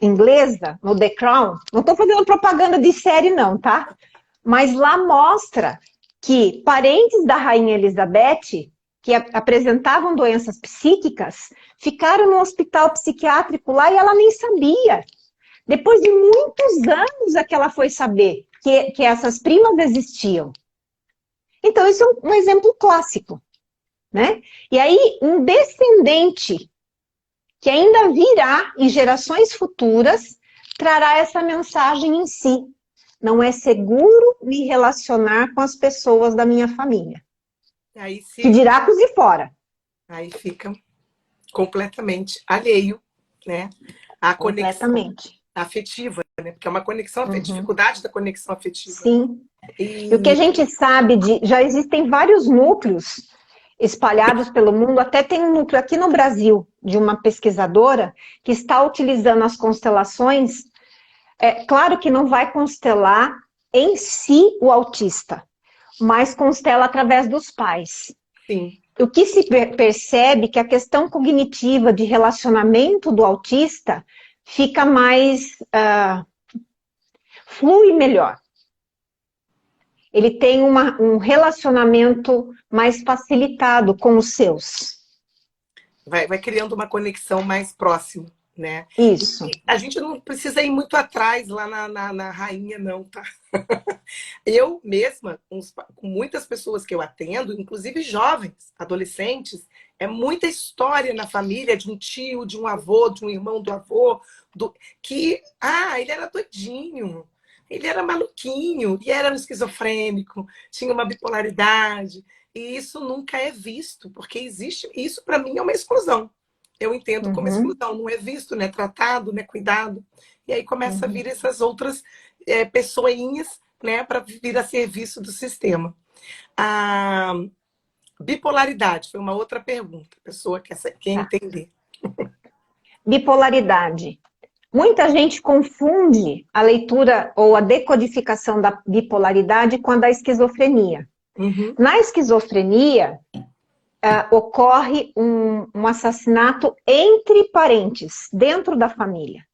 inglesa, no The Crown. Não estou fazendo propaganda de série não, tá? Mas lá mostra que parentes da rainha Elizabeth, que apresentavam doenças psíquicas, ficaram no hospital psiquiátrico lá e ela nem sabia. Depois de muitos anos é que ela foi saber que essas primas existiam. Então, isso é um exemplo clássico, né? E aí, um descendente que ainda virá em gerações futuras trará essa mensagem em si. Não é seguro me relacionar com as pessoas da minha família. Aí, Que dirá com os de fora. aí fica completamente alheio, né? A conexão Completamente. afetiva, né? Porque é uma conexão, Uhum. dificuldade da conexão afetiva. Sim. E o que a E gente sabe já existem vários núcleos espalhados pelo mundo, até tem um núcleo aqui no Brasil, de uma pesquisadora, que está utilizando as constelações. É claro que não vai constelar em si o autista, mas constela através dos pais. sim, O que se percebe que a questão cognitiva de relacionamento do autista fica mais, flui melhor. Ele tem um relacionamento mais facilitado com os seus. vai criando uma conexão mais próxima, né? Isso. E a gente não precisa ir muito atrás lá na rainha, não, tá? Eu mesma, com muitas pessoas que eu atendo, inclusive jovens, adolescentes, é muita história na família de um tio, de um avô, de um irmão do avô, ele era doidinho, ele era maluquinho, e era um esquizofrênico, tinha uma bipolaridade, e isso nunca é visto, porque existe, isso para mim é uma exclusão. Eu entendo como exclusão, não é visto, não é tratado, não é cuidado. E aí começa a vir essas outras pessoinhas, né, para vir a serviço do sistema. A bipolaridade foi uma outra pergunta. A pessoa quer Tá. entender. Bipolaridade. Muita gente confunde a leitura ou a decodificação da bipolaridade com a da esquizofrenia. Uhum. Na esquizofrenia, ocorre um assassinato entre parentes, dentro da família.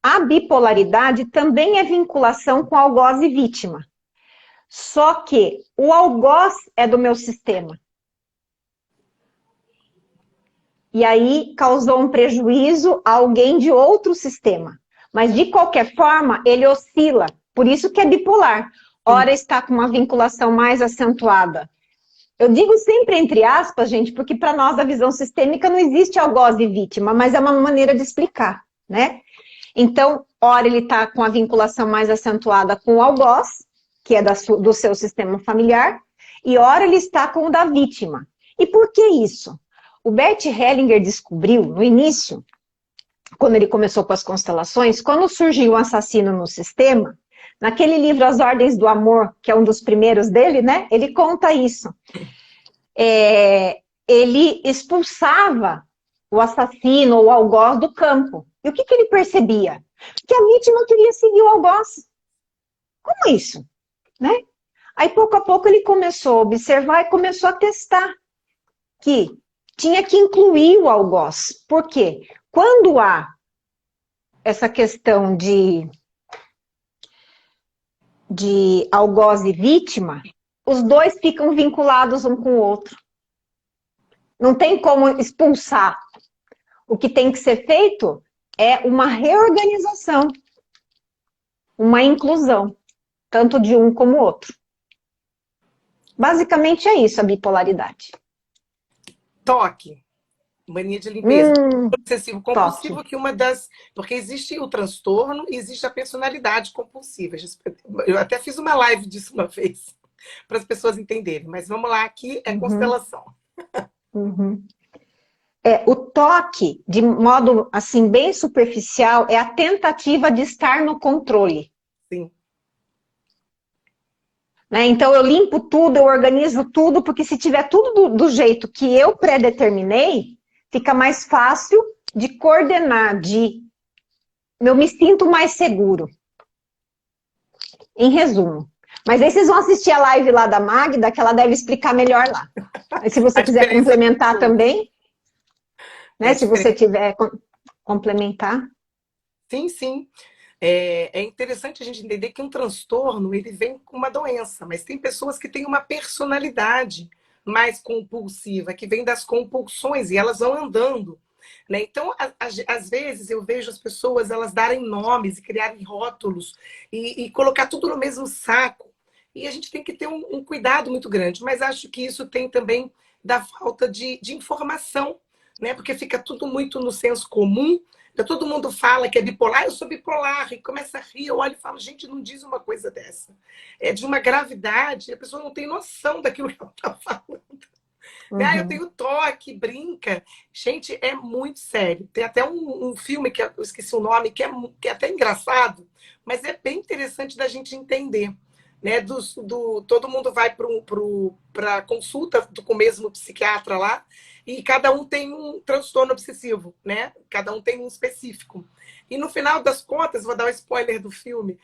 A bipolaridade também é vinculação com algoz e vítima. Só que o algoz é do meu sistema. E aí causou um prejuízo a alguém de outro sistema. Mas, de qualquer forma, ele oscila. Por isso que é bipolar. Ora está com uma vinculação mais acentuada. Eu digo sempre entre aspas, gente, porque para nós, da visão sistêmica, não existe algoz e vítima, mas é uma maneira de explicar, né? Então, ora ele está com a vinculação mais acentuada com o algoz, que é do seu sistema familiar, e ora ele está com o da vítima. E por que isso? O Bert Hellinger descobriu, no início, quando ele começou com as constelações, quando surgiu um assassino no sistema, naquele livro As Ordens do Amor, que é um dos primeiros dele, né? Ele conta isso. Ele expulsava o assassino ou o algoz do campo. E o que ele percebia? Que a vítima queria seguir o algoz. Como isso? Né? Aí, pouco a pouco, ele começou a observar e começou a testar que tinha que incluir o algoz. Por quê? Quando há essa questão de algoz e vítima, os dois ficam vinculados um com o outro. Não tem como expulsar. O que tem que ser feito é uma reorganização, uma inclusão, tanto de um como o outro. Basicamente é isso a bipolaridade. Toque, mania de limpeza. Obsessivo compulsivo, Toque. que uma das. Porque existe o transtorno e existe a personalidade compulsiva. Eu até fiz uma live disso uma vez, para as pessoas entenderem. Mas vamos lá, aqui é constelação. O toque, de modo assim bem superficial, é a tentativa de estar no controle. Sim. Né? Então eu limpo tudo, eu organizo tudo, porque se tiver tudo do jeito que eu predeterminei, fica mais fácil de coordenar, eu me sinto mais seguro. Em resumo. Mas aí vocês vão assistir a live lá da Magda, que ela deve explicar melhor lá. Aí, se você quiser complementar também, né? Se você tiver complementar. Sim, sim. É interessante a gente entender que um transtorno, ele vem com uma doença, mas tem pessoas que têm uma personalidade mais compulsiva, que vem das compulsões, e elas vão andando. Né? Então, às vezes, eu vejo as pessoas elas darem nomes e criarem rótulos e colocar tudo no mesmo saco. E a gente tem que ter um cuidado muito grande, mas acho que isso tem também da falta de informação, né? Porque fica tudo muito no senso comum, Todo mundo fala que é bipolar, eu sou bipolar, e começa a rir, eu olho e falo, gente, não diz uma coisa dessa. É de uma gravidade, a pessoa não tem noção daquilo que ela está falando. Né? Eu Uhum. tenho toque, brinca. Gente, é muito sério. Tem até um filme que eu esqueci o nome, que é até engraçado, mas é bem interessante da gente entender. Né? Todo mundo vai para consulta com o mesmo psiquiatra lá, e cada um tem um transtorno obsessivo, né? Cada um tem um específico. E no final das contas, vou dar um spoiler do filme,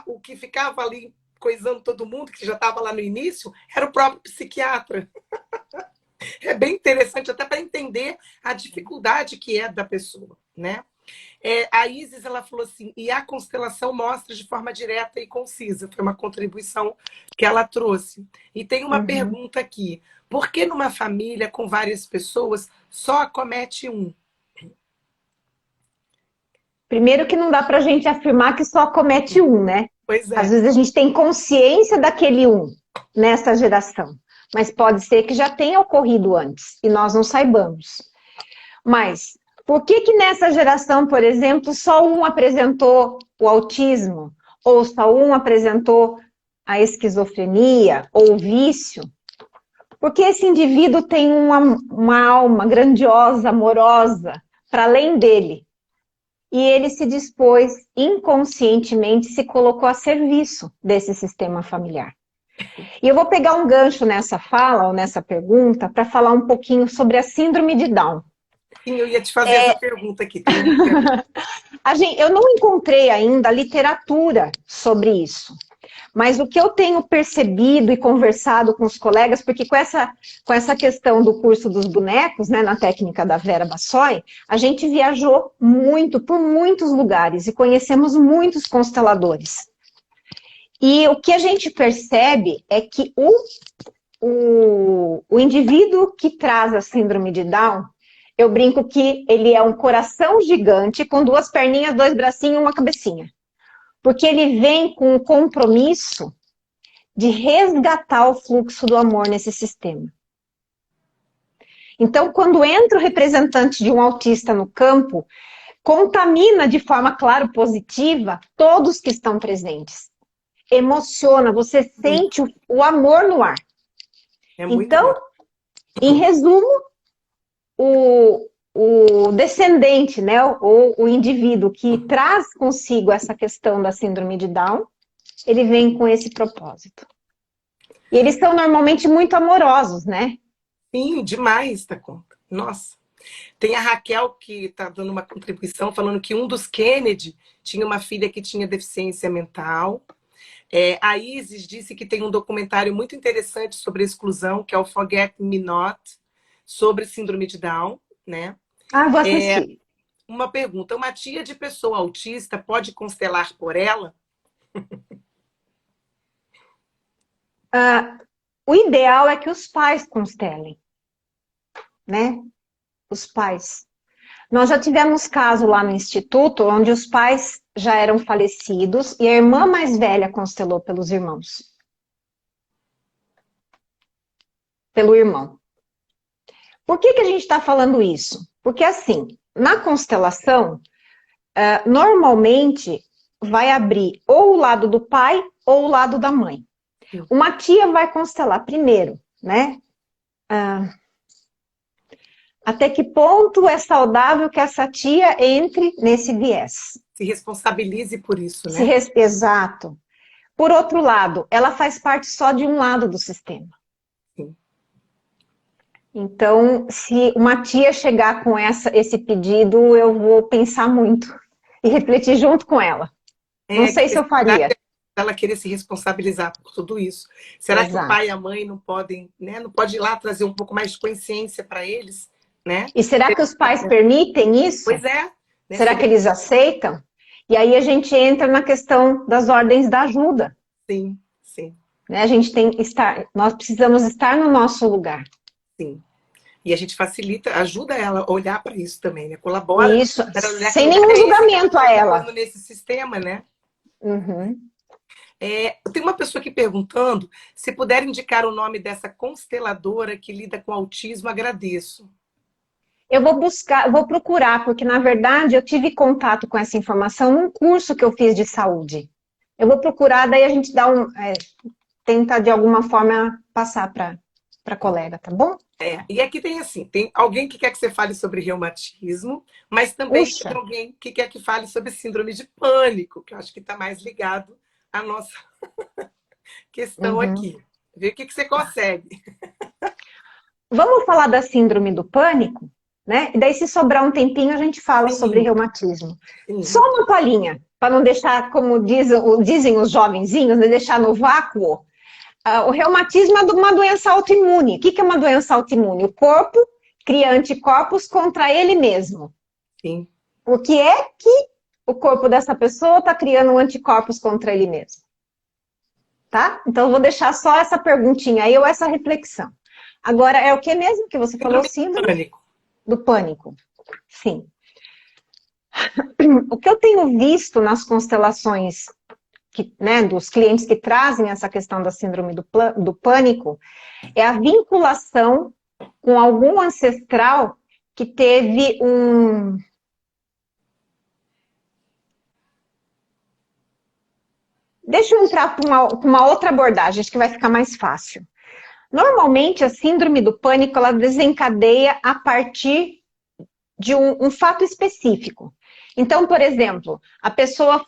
o que ficava ali coisando todo mundo, que já estava lá no início, era o próprio psiquiatra. É bem interessante até para entender a dificuldade que é da pessoa, né? A Isis, ela falou assim, e a constelação mostra de forma direta e concisa. Foi uma contribuição que ela trouxe. E tem uma Uhum. pergunta aqui. Por que numa família com várias pessoas só acomete um? Primeiro que não dá para a gente afirmar que só comete um, né? Pois Às é. vezes a gente tem consciência daquele um nessa geração, mas pode ser que já tenha ocorrido antes e nós não saibamos. Mas por que que nessa geração, por exemplo, só um apresentou o autismo, ou só um apresentou a esquizofrenia ou o vício? Porque esse indivíduo tem uma alma grandiosa, amorosa, para além dele. E ele se dispôs, inconscientemente, se colocou a serviço desse sistema familiar. E eu vou pegar um gancho nessa fala, ou nessa pergunta, para falar um pouquinho sobre a síndrome de Down. Sim, eu ia te fazer essa pergunta aqui. Eu não encontrei ainda literatura sobre isso, mas o que eu tenho percebido e conversado com os colegas, porque com essa questão do curso dos bonecos, né, na técnica da Vera Bassoi, a gente viajou muito por muitos lugares e conhecemos muitos consteladores. E o que a gente percebe é que o indivíduo que traz a síndrome de Down, eu brinco que ele é um coração gigante com duas perninhas, dois bracinhos e uma cabecinha. Porque ele vem com o compromisso de resgatar o fluxo do amor nesse sistema. Então, quando entra o representante de um autista no campo, contamina de forma, claro, positiva todos que estão presentes. Emociona, você sente o amor no ar. É muito então, bom. Em resumo, o descendente, né, ou o indivíduo que traz consigo essa questão da síndrome de Down, ele vem com esse propósito. E eles são normalmente muito amorosos, né? Sim, demais da conta. Nossa. Tem a Raquel que está dando uma contribuição falando que um dos Kennedy tinha uma filha que tinha deficiência mental. A Isis disse que tem um documentário muito interessante sobre a exclusão, que é o Forget Me Not, sobre síndrome de Down, né? Ah, vou assistir. Uma pergunta, uma tia de pessoa autista pode constelar por ela? O ideal é que os pais constelem, né? Os pais. Nós já tivemos caso lá no Instituto, onde os pais já eram falecidos e a irmã mais velha constelou pelos irmãos. Pelo irmão. Por que a gente está falando isso? Porque, assim, na constelação, normalmente vai abrir ou o lado do pai ou o lado da mãe. Uma tia vai constelar primeiro, né? Até que ponto é saudável que essa tia entre nesse viés? Se responsabilize por isso, né? Exato. Por outro lado, ela faz parte só de um lado do sistema. Sim. Então, se uma tia chegar com esse pedido, eu vou pensar muito e refletir junto com ela. Não sei se eu faria. Ela querer se responsabilizar por tudo isso. Será Exato. que o pai e a mãe não podem, né? Não pode ir lá trazer um pouco mais de consciência para eles, né? E será que os pais permitem isso? Pois é. Né? Será que eles aceitam? E aí a gente entra na questão das ordens da ajuda. Sim, sim. Né? Nós precisamos estar no nosso lugar. Sim. E a gente facilita, ajuda ela a olhar para isso também, né? Colabora. Isso, sem nenhum julgamento a ela. Nesse sistema, né? Uhum. Tem uma pessoa aqui perguntando se puder indicar o nome dessa consteladora que lida com autismo, agradeço. Eu vou buscar, vou procurar, porque na verdade eu tive contato com essa informação num curso que eu fiz de saúde. Eu vou procurar, daí a gente dá tenta de alguma forma passar para a colega, tá bom? E aqui tem assim, tem alguém que quer que você fale sobre reumatismo, mas também Puxa, tem alguém que quer que fale sobre síndrome de pânico, que eu acho que está mais ligado à nossa questão uhum. aqui. Vê o que você Tá. consegue. Vamos falar da síndrome do pânico, né? E daí, se sobrar um tempinho, a gente fala sobre Sim, reumatismo. Só sim. uma palhinha, para não deixar, como dizem os jovenzinhos, né? Deixar no vácuo. O reumatismo é uma doença autoimune. O que é uma doença autoimune? O corpo cria anticorpos contra ele mesmo. Sim. O que é que o corpo dessa pessoa está criando anticorpos contra ele mesmo? Tá? Então, eu vou deixar só essa perguntinha aí ou essa reflexão. Agora, é o que mesmo que você falou? Síndrome de Síndrome pânico. do pânico. Sim. O que eu tenho visto nas constelações né, dos clientes que trazem essa questão da síndrome do pânico é a vinculação com algum ancestral que teve um... Deixa eu entrar para uma outra abordagem, acho que vai ficar mais fácil. Normalmente, a síndrome do pânico, ela desencadeia a partir de um fato específico. Então, por exemplo, a pessoa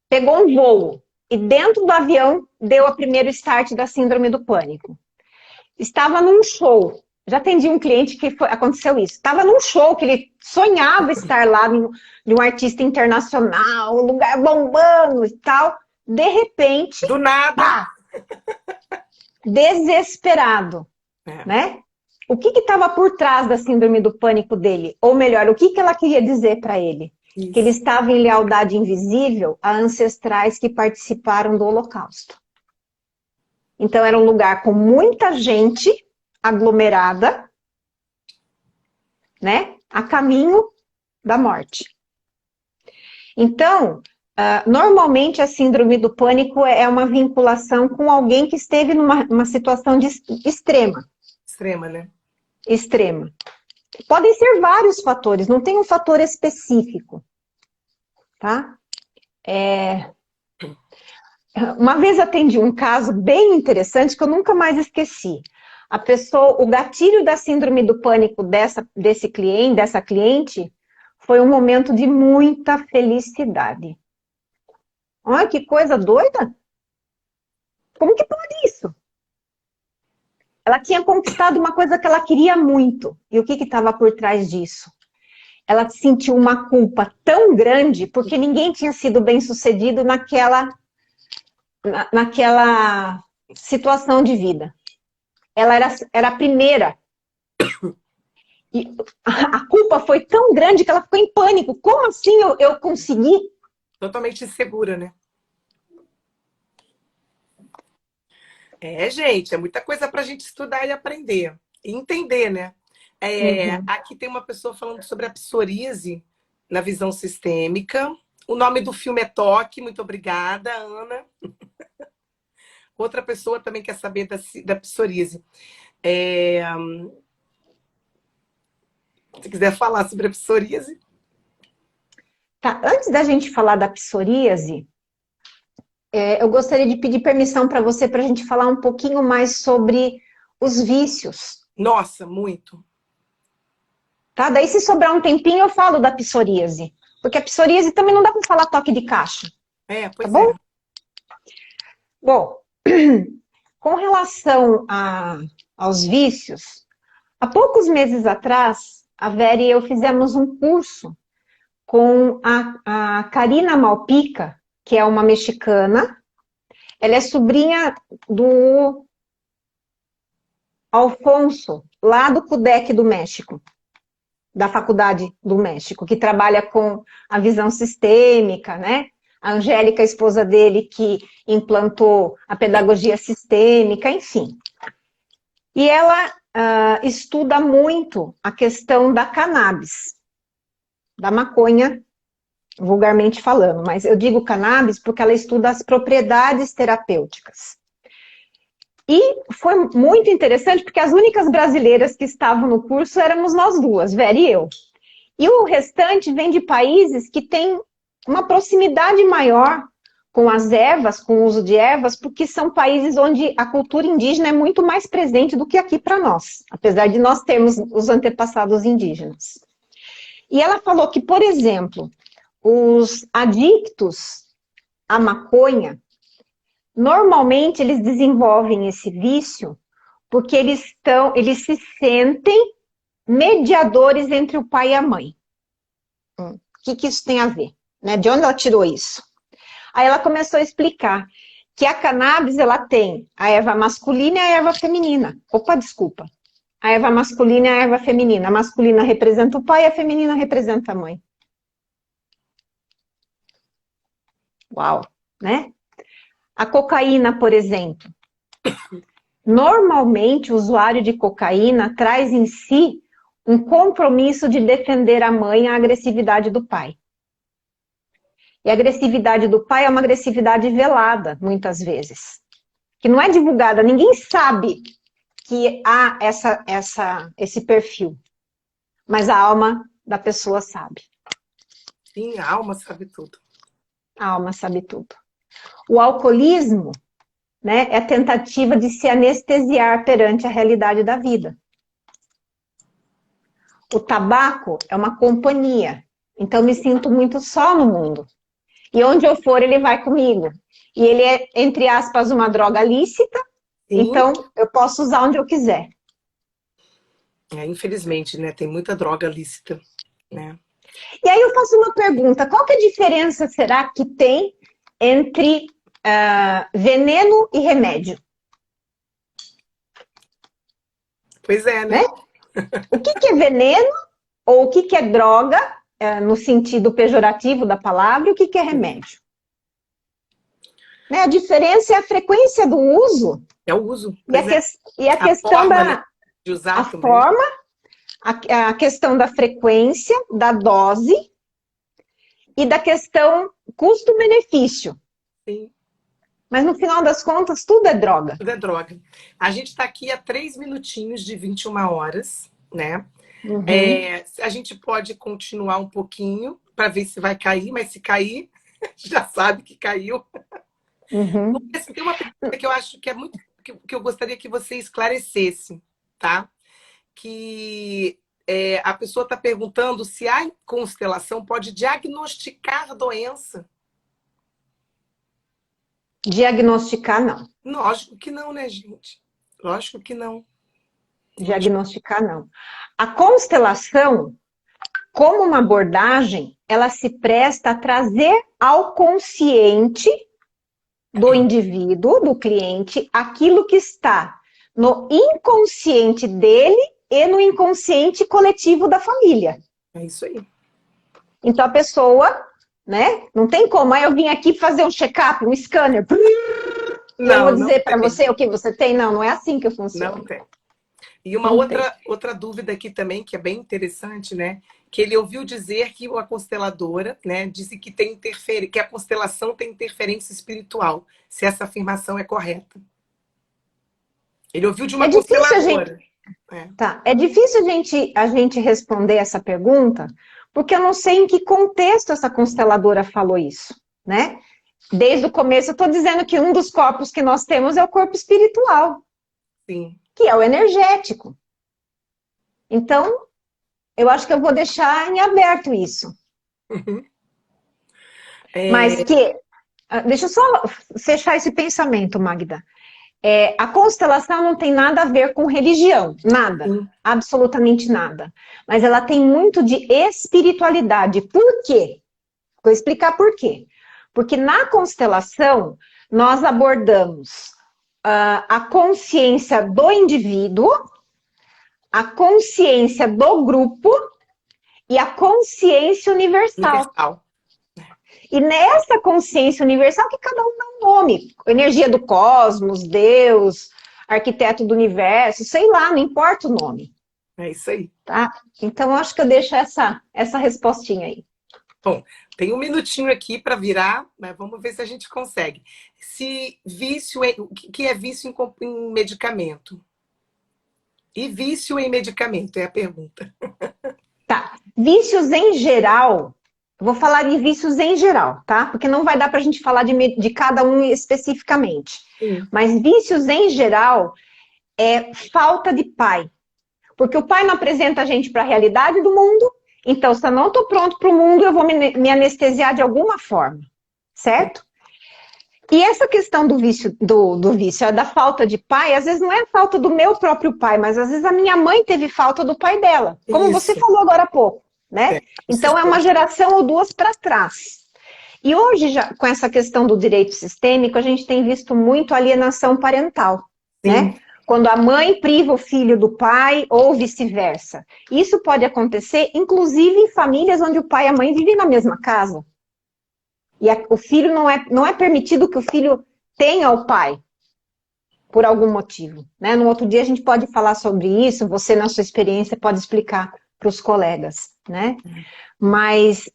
pegou um voo e dentro do avião deu a primeiro start da síndrome do pânico. Estava num show. Já atendi um cliente que aconteceu isso. Estava num show que ele sonhava estar lá de um artista internacional, um lugar bombando e tal. De repente, Do nada. pá, desesperado, É, né? O que estava por trás da síndrome do pânico dele? Ou melhor, o que ela queria dizer para ele? Que ele isso. estava em lealdade invisível a ancestrais que participaram do Holocausto. Então, era um lugar com muita gente aglomerada, né? A caminho da morte. Então, normalmente a síndrome do pânico é uma vinculação com alguém que esteve numa situação extrema. Extrema, né? Extrema. Podem ser vários fatores, não tem um fator específico, tá? Uma vez atendi um caso bem interessante que eu nunca mais esqueci. A pessoa, o gatilho da síndrome do pânico dessa cliente, foi um momento de muita felicidade. Olha que coisa doida! Como que pode isso? Ela tinha conquistado uma coisa que ela queria muito. E o que estava por trás disso? Ela sentiu uma culpa tão grande porque ninguém tinha sido bem sucedido naquela situação de vida. Ela era a primeira. E a culpa foi tão grande que ela ficou em pânico. Como assim eu consegui? Totalmente insegura, né? Gente, é muita coisa para a gente estudar e aprender. E entender, né? Uhum. Aqui tem uma pessoa falando sobre a psoríase na visão sistêmica. O nome do filme é Toque. Muito obrigada, Ana. Outra pessoa também quer saber da psoríase. Se quiser falar sobre a psoríase. Tá, antes da gente falar da psoríase, eu gostaria de pedir permissão para você para a gente falar um pouquinho mais sobre os vícios. Nossa, muito. Tá? Daí, se sobrar um tempinho, eu falo da psoríase. Porque a psoríase também não dá para falar toque de caixa. Tá Pois é. bom? Bom, com relação aos vícios, há poucos meses atrás, a Vera e eu fizemos um curso com a Karina Malpica, que é uma mexicana. Ela é sobrinha do Alfonso, lá do CUDEC do México, da Faculdade do México, que trabalha com a visão sistêmica, né? A Angélica, a esposa dele, que implantou a pedagogia sistêmica, enfim. E ela estuda muito a questão da cannabis, da maconha, vulgarmente falando, mas eu digo cannabis porque ela estuda as propriedades terapêuticas. E foi muito interessante, porque as únicas brasileiras que estavam no curso éramos nós duas, Vera e eu. E o restante vem de países que têm uma proximidade maior com as ervas, com o uso de ervas, porque são países onde a cultura indígena é muito mais presente do que aqui para nós, apesar de nós termos os antepassados indígenas. E ela falou que, por exemplo, os adictos à maconha, normalmente eles desenvolvem esse vício porque eles se sentem mediadores entre o pai e a mãe. O que isso tem a ver? Né? De onde ela tirou isso? Aí ela começou a explicar que a cannabis, ela tem a erva masculina e a erva feminina. Opa, desculpa. A erva masculina e a erva feminina. A masculina representa o pai e a feminina representa a mãe. Uau, né? A cocaína, por exemplo. Normalmente, o usuário de cocaína traz em si um compromisso de defender a mãe à agressividade do pai. E a agressividade do pai é uma agressividade velada, muitas vezes. Que não é divulgada, ninguém sabe que há esse perfil. Mas a alma da pessoa sabe. Sim, a alma sabe tudo. A alma sabe tudo. O alcoolismo, né, é a tentativa de se anestesiar perante a realidade da vida. O tabaco é uma companhia. Então, me sinto muito só no mundo. E onde eu for, ele vai comigo. E ele é, entre aspas, uma droga lícita. Sim. Então, eu posso usar onde eu quiser. Infelizmente, né? Tem muita droga lícita, né? E aí eu faço uma pergunta. Qual que é a diferença, será, que tem entre veneno e remédio? Pois é, né? O que é veneno ou o que é droga, no sentido pejorativo da palavra, e o que é remédio? Né? A diferença é a frequência do uso. É o uso. E a questão forma, da... Né, de usar a também. Forma, a questão da frequência, da dose e da questão custo-benefício. Sim. Mas no final das contas, tudo é droga. Tudo é droga. A gente está aqui há 3 minutinhos de 21 horas, né? Uhum. A gente pode continuar um pouquinho para ver se vai cair, mas se cair, já sabe que caiu. Uhum. Tem uma pergunta que eu acho que é muito que eu gostaria que você esclarecesse, tá? Que a pessoa está perguntando se a constelação pode diagnosticar doença. Diagnosticar, não. Lógico que não, né, gente? Lógico que não. Diagnosticar, não. A constelação, como uma abordagem, ela se presta a trazer ao consciente do indivíduo, do cliente, aquilo que está no inconsciente dele e no inconsciente coletivo da família. É isso aí. Então a pessoa, né, não tem como, eu vim aqui fazer um check-up, um scanner, não, eu vou dizer para você o que você tem, não é assim que funciona. Não tem. E uma outra dúvida aqui também, que é bem interessante, né? Que ele ouviu dizer que a consteladora, né, disse que que a constelação tem interferência espiritual, se essa afirmação é correta. Ele ouviu de uma consteladora. Tá, é difícil a gente responder essa pergunta, porque eu não sei em que contexto essa consteladora falou isso, né? Desde o começo eu estou dizendo que um dos corpos que nós temos é o corpo espiritual. Sim. Que é o energético. Então, eu acho que eu vou deixar em aberto isso. Uhum. Mas que... Deixa eu só fechar esse pensamento, Magda. A constelação não tem nada a ver com religião. Nada. Absolutamente nada. Mas ela tem muito de espiritualidade. Por quê? Vou explicar por quê. Porque na constelação, nós abordamos a consciência do indivíduo, a consciência do grupo e a consciência universal. E nessa consciência universal que cada um dá um nome. Energia do cosmos, Deus, arquiteto do universo, sei lá, não importa o nome. É isso aí. Tá? Então, eu acho que eu deixo essa respostinha aí. Bom, tem um minutinho aqui para virar, mas vamos ver se a gente consegue. Se vício o que é vício em medicamento? E vício em medicamento é a pergunta. Tá. Vícios em geral, eu vou falar de vícios em geral, tá? Porque não vai dar para a gente falar de cada um especificamente. Sim. Mas vícios em geral é falta de pai. Porque o pai não apresenta a gente para a realidade do mundo, então se eu não estou pronto para o mundo, eu vou me anestesiar de alguma forma, certo? E essa questão do vício, do vício, da falta de pai, às vezes não é a falta do meu próprio pai, mas às vezes a minha mãe teve falta do pai dela, como você Isso. falou agora há pouco, né? É. Então é uma geração ou duas para trás. E hoje, já, com essa questão do direito sistêmico, a gente tem visto muito alienação parental, Sim. né? Quando a mãe priva o filho do pai ou vice-versa. Isso pode acontecer, inclusive, em famílias onde o pai e a mãe vivem na mesma casa. E o filho não é permitido que o filho tenha o pai, por algum motivo, né? No outro dia a gente pode falar sobre isso, você na sua experiência pode explicar para os colegas, né? Mas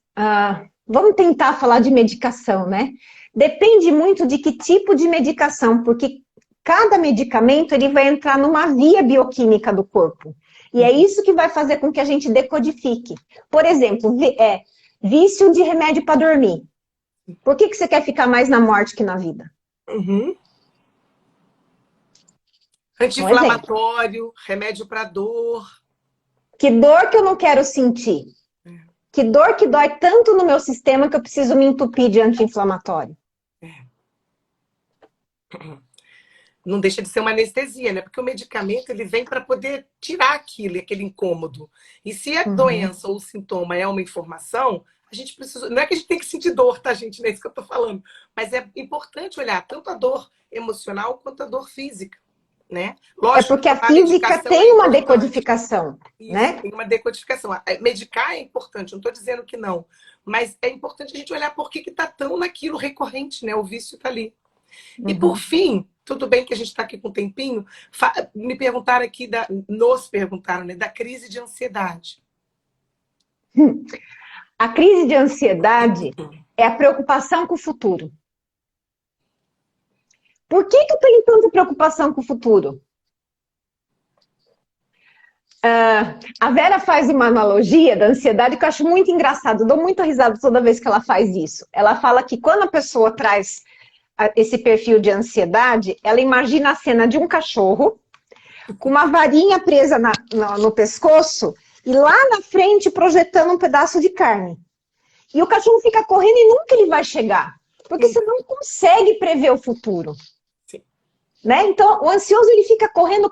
vamos tentar falar de medicação, né? Depende muito de que tipo de medicação, porque cada medicamento ele vai entrar numa via bioquímica do corpo. E é isso que vai fazer com que a gente decodifique. Por exemplo, vício de remédio para dormir. Por que você quer ficar mais na morte que na vida? Uhum. Anti-inflamatório, remédio para dor. Que dor que eu não quero sentir? Que dor que dói tanto no meu sistema que eu preciso me entupir de anti-inflamatório? Não deixa de ser uma anestesia, né? Porque o medicamento ele vem para poder tirar aquele incômodo. E se a doença ou o sintoma é uma informação, a gente precisa. Não é que a gente tem que sentir dor, tá, gente? Não é isso que eu tô falando. Mas é importante olhar tanto a dor emocional quanto a dor física, né? Lógico porque que a a física medicação tem uma importante. decodificação, Isso, né? tem uma decodificação. Medicar é importante, não estou dizendo que não. Mas é importante a gente olhar por que está tão naquilo recorrente, né? O vício está ali. E por fim, tudo bem que a gente está aqui com um tempinho, me perguntaram aqui, nos perguntaram, né, da crise de ansiedade. A crise de ansiedade é a preocupação com o futuro. Por que eu tenho tanta preocupação com o futuro? A Vera faz uma analogia da ansiedade que eu acho muito engraçado, dou muita risada toda vez que ela faz isso. Ela fala que quando a pessoa traz esse perfil de ansiedade, ela imagina a cena de um cachorro com uma varinha presa no pescoço e lá na frente projetando um pedaço de carne. E o cachorro fica correndo e nunca ele vai chegar, porque você não consegue prever o futuro. Sim. Né? Então, o ansioso ele fica correndo,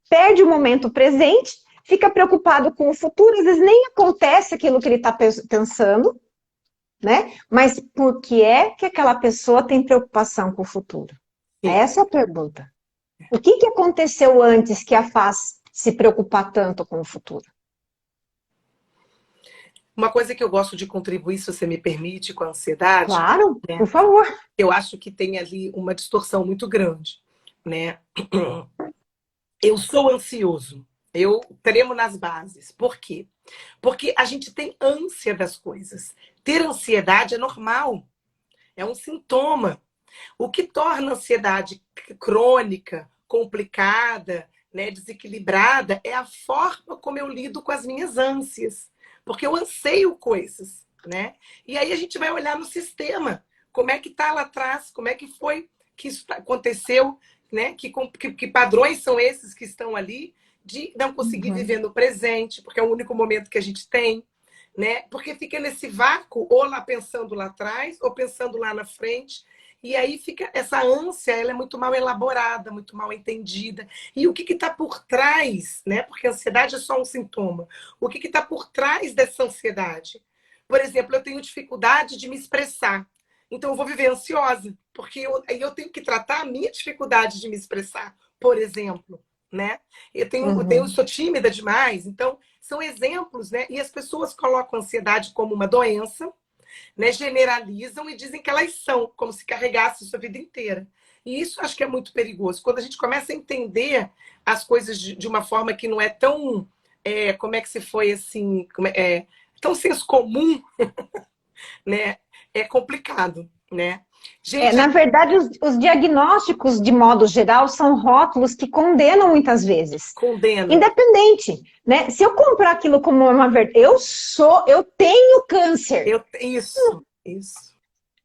perde o momento presente, fica preocupado com o futuro, às vezes nem acontece aquilo que ele está pensando, né? Mas por que é que aquela pessoa tem preocupação com o futuro? Sim. Essa é a pergunta. O que aconteceu antes que a faz se preocupar tanto com o futuro? Uma coisa que eu gosto de contribuir, se você me permite, com a ansiedade. Claro, né? Por favor. Eu acho que tem ali uma distorção muito grande, né? Eu sou ansioso, eu tremo nas bases. Por quê? Porque a gente tem ânsia das coisas. Ter ansiedade é normal, é um sintoma. O que torna a ansiedade crônica, complicada, né, desequilibrada, é a forma como eu lido com as minhas ânsias. Porque eu anseio coisas, né? E aí a gente vai olhar no sistema. Como é que está lá atrás? Como é que foi que isso aconteceu? Né? Que padrões são esses que estão ali de não conseguir viver no presente, porque é o único momento que a gente tem, né? Porque fica nesse vácuo, ou lá pensando lá atrás, ou pensando lá na frente. E aí fica essa ânsia, ela é muito mal elaborada, muito mal entendida. E o que está por trás, né? Porque a ansiedade é só um sintoma. O que está por trás dessa ansiedade? Por exemplo, eu tenho dificuldade de me expressar. Então eu vou viver ansiosa, porque eu tenho que tratar a minha dificuldade de me expressar, por exemplo, né? Sou tímida demais, então são exemplos, né? E as pessoas colocam a ansiedade como uma doença, né, generalizam e dizem que elas são, como se carregasse isso a vida inteira. E isso acho que é muito perigoso. Quando a gente começa a entender as coisas de uma forma que não é tão... como é que se foi assim... tão senso comum, né? É complicado, né? Gente, Na verdade, os diagnósticos, de modo geral, são rótulos que condenam muitas vezes. condena. Independente, né? Se eu comprar aquilo como uma verdade, eu tenho câncer. Isso.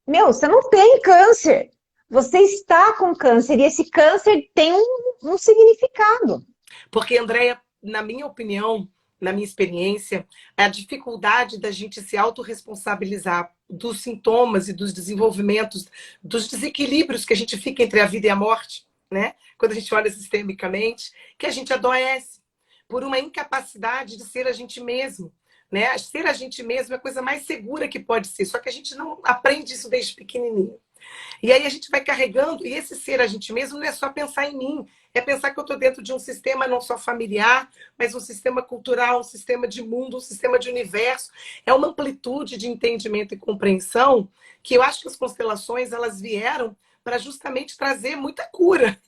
Meu, você não tem câncer. Você está com câncer e esse câncer tem um significado. Porque, Andréia, na minha opinião, na minha experiência, a dificuldade da gente se autorresponsabilizar dos sintomas e dos desenvolvimentos, dos desequilíbrios que a gente fica entre a vida e a morte, né? Quando a gente olha sistemicamente, que a gente adoece por uma incapacidade de ser a gente mesmo. Né? Ser a gente mesmo é a coisa mais segura que pode ser, só que a gente não aprende isso desde pequenininho. E aí a gente vai carregando, e esse ser a gente mesmo não é só pensar em mim, é pensar que eu estou dentro de um sistema não só familiar, mas um sistema cultural, um sistema de mundo, um sistema de universo. É uma amplitude de entendimento e compreensão que eu acho que as constelações elas vieram para justamente trazer muita cura,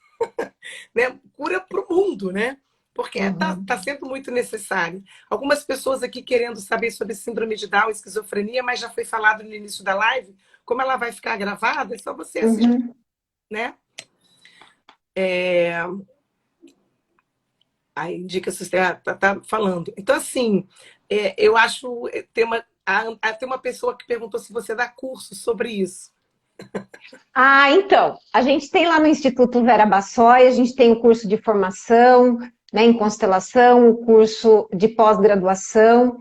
né? Cura para o mundo, né? Porque tá sendo muito necessário. Algumas pessoas aqui querendo saber sobre síndrome de Down, esquizofrenia, mas já foi falado no início da live. Como ela vai ficar gravada, é só você assistir, né? Aí indica se você tá falando. Então, assim, eu acho... Tem uma pessoa que perguntou se você dá curso sobre isso. Então, a gente tem lá no Instituto Vera Bassoi, a gente tem o curso de formação, né, em constelação, o curso de pós-graduação.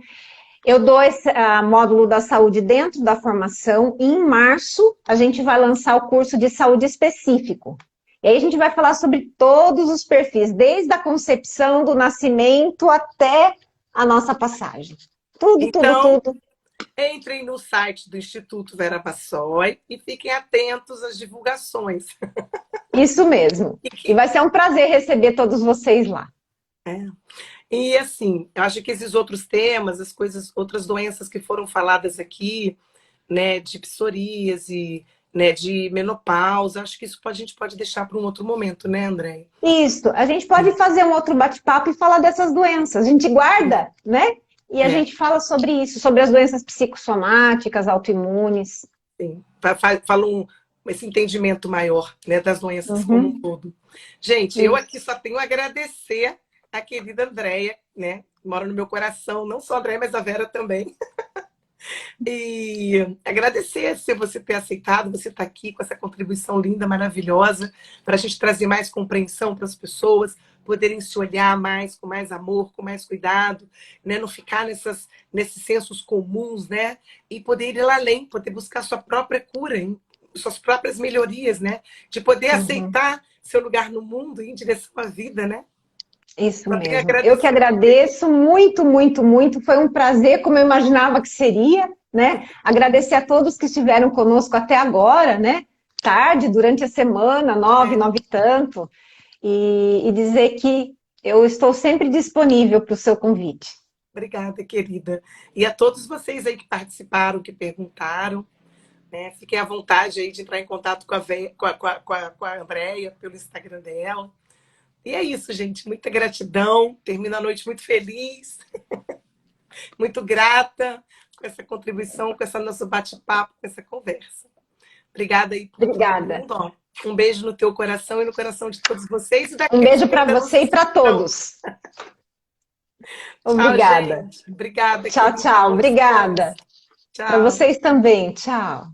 Eu dou esse módulo da saúde dentro da formação e em março a gente vai lançar o curso de saúde específico. E aí a gente vai falar sobre todos os perfis, desde a concepção, do nascimento até a nossa passagem. Tudo. Entrem no site do Instituto Vera Bassoi e fiquem atentos às divulgações. Isso mesmo. E vai ser um prazer receber todos vocês lá. E assim, eu acho que esses outros temas, outras doenças que foram faladas aqui, né, de psoríase, né, de menopausa, acho que isso a gente pode deixar para um outro momento, né, André? Isso, a gente pode fazer um outro bate-papo e falar dessas doenças. A gente guarda, né? E a gente fala sobre isso, sobre as doenças psicossomáticas, autoimunes. Sim, fala esse entendimento maior, né, das doenças como um todo. Gente, eu aqui só tenho a agradecer a querida Andréia, né? Mora no meu coração, não só a Andréia, mas a Vera também. E agradecer se você ter aceitado, você estar aqui com essa contribuição linda, maravilhosa, para a gente trazer mais compreensão para as pessoas, poderem se olhar mais, com mais amor, com mais cuidado, né? Não ficar nesses sensos comuns, né? E poder ir lá além, poder buscar sua própria cura, hein? Suas próprias melhorias, né? De poder aceitar seu lugar no mundo e ir em direção à vida, né? Isso mesmo. Eu que agradeço muito, muito, muito. Foi um prazer, como eu imaginava que seria, né? Agradecer a todos que estiveram conosco até agora, né? Tarde, durante a semana, 9 e tanto. E dizer que eu estou sempre disponível para o seu convite. Obrigada, querida. E a todos vocês aí que participaram, que perguntaram, né? Fiquem à vontade aí de entrar em contato com a Andréia pelo Instagram dela. E é isso, gente. Muita gratidão. Termino a noite muito feliz. Muito grata com essa contribuição, com esse nosso bate-papo, com essa conversa. Obrigada aí por todo mundo. Um beijo no teu coração e no coração de todos vocês. Um beijo para você e para todos. Obrigada. Tchau, gente. Obrigada. Tchau, tchau. Obrigada. Para vocês também. Tchau.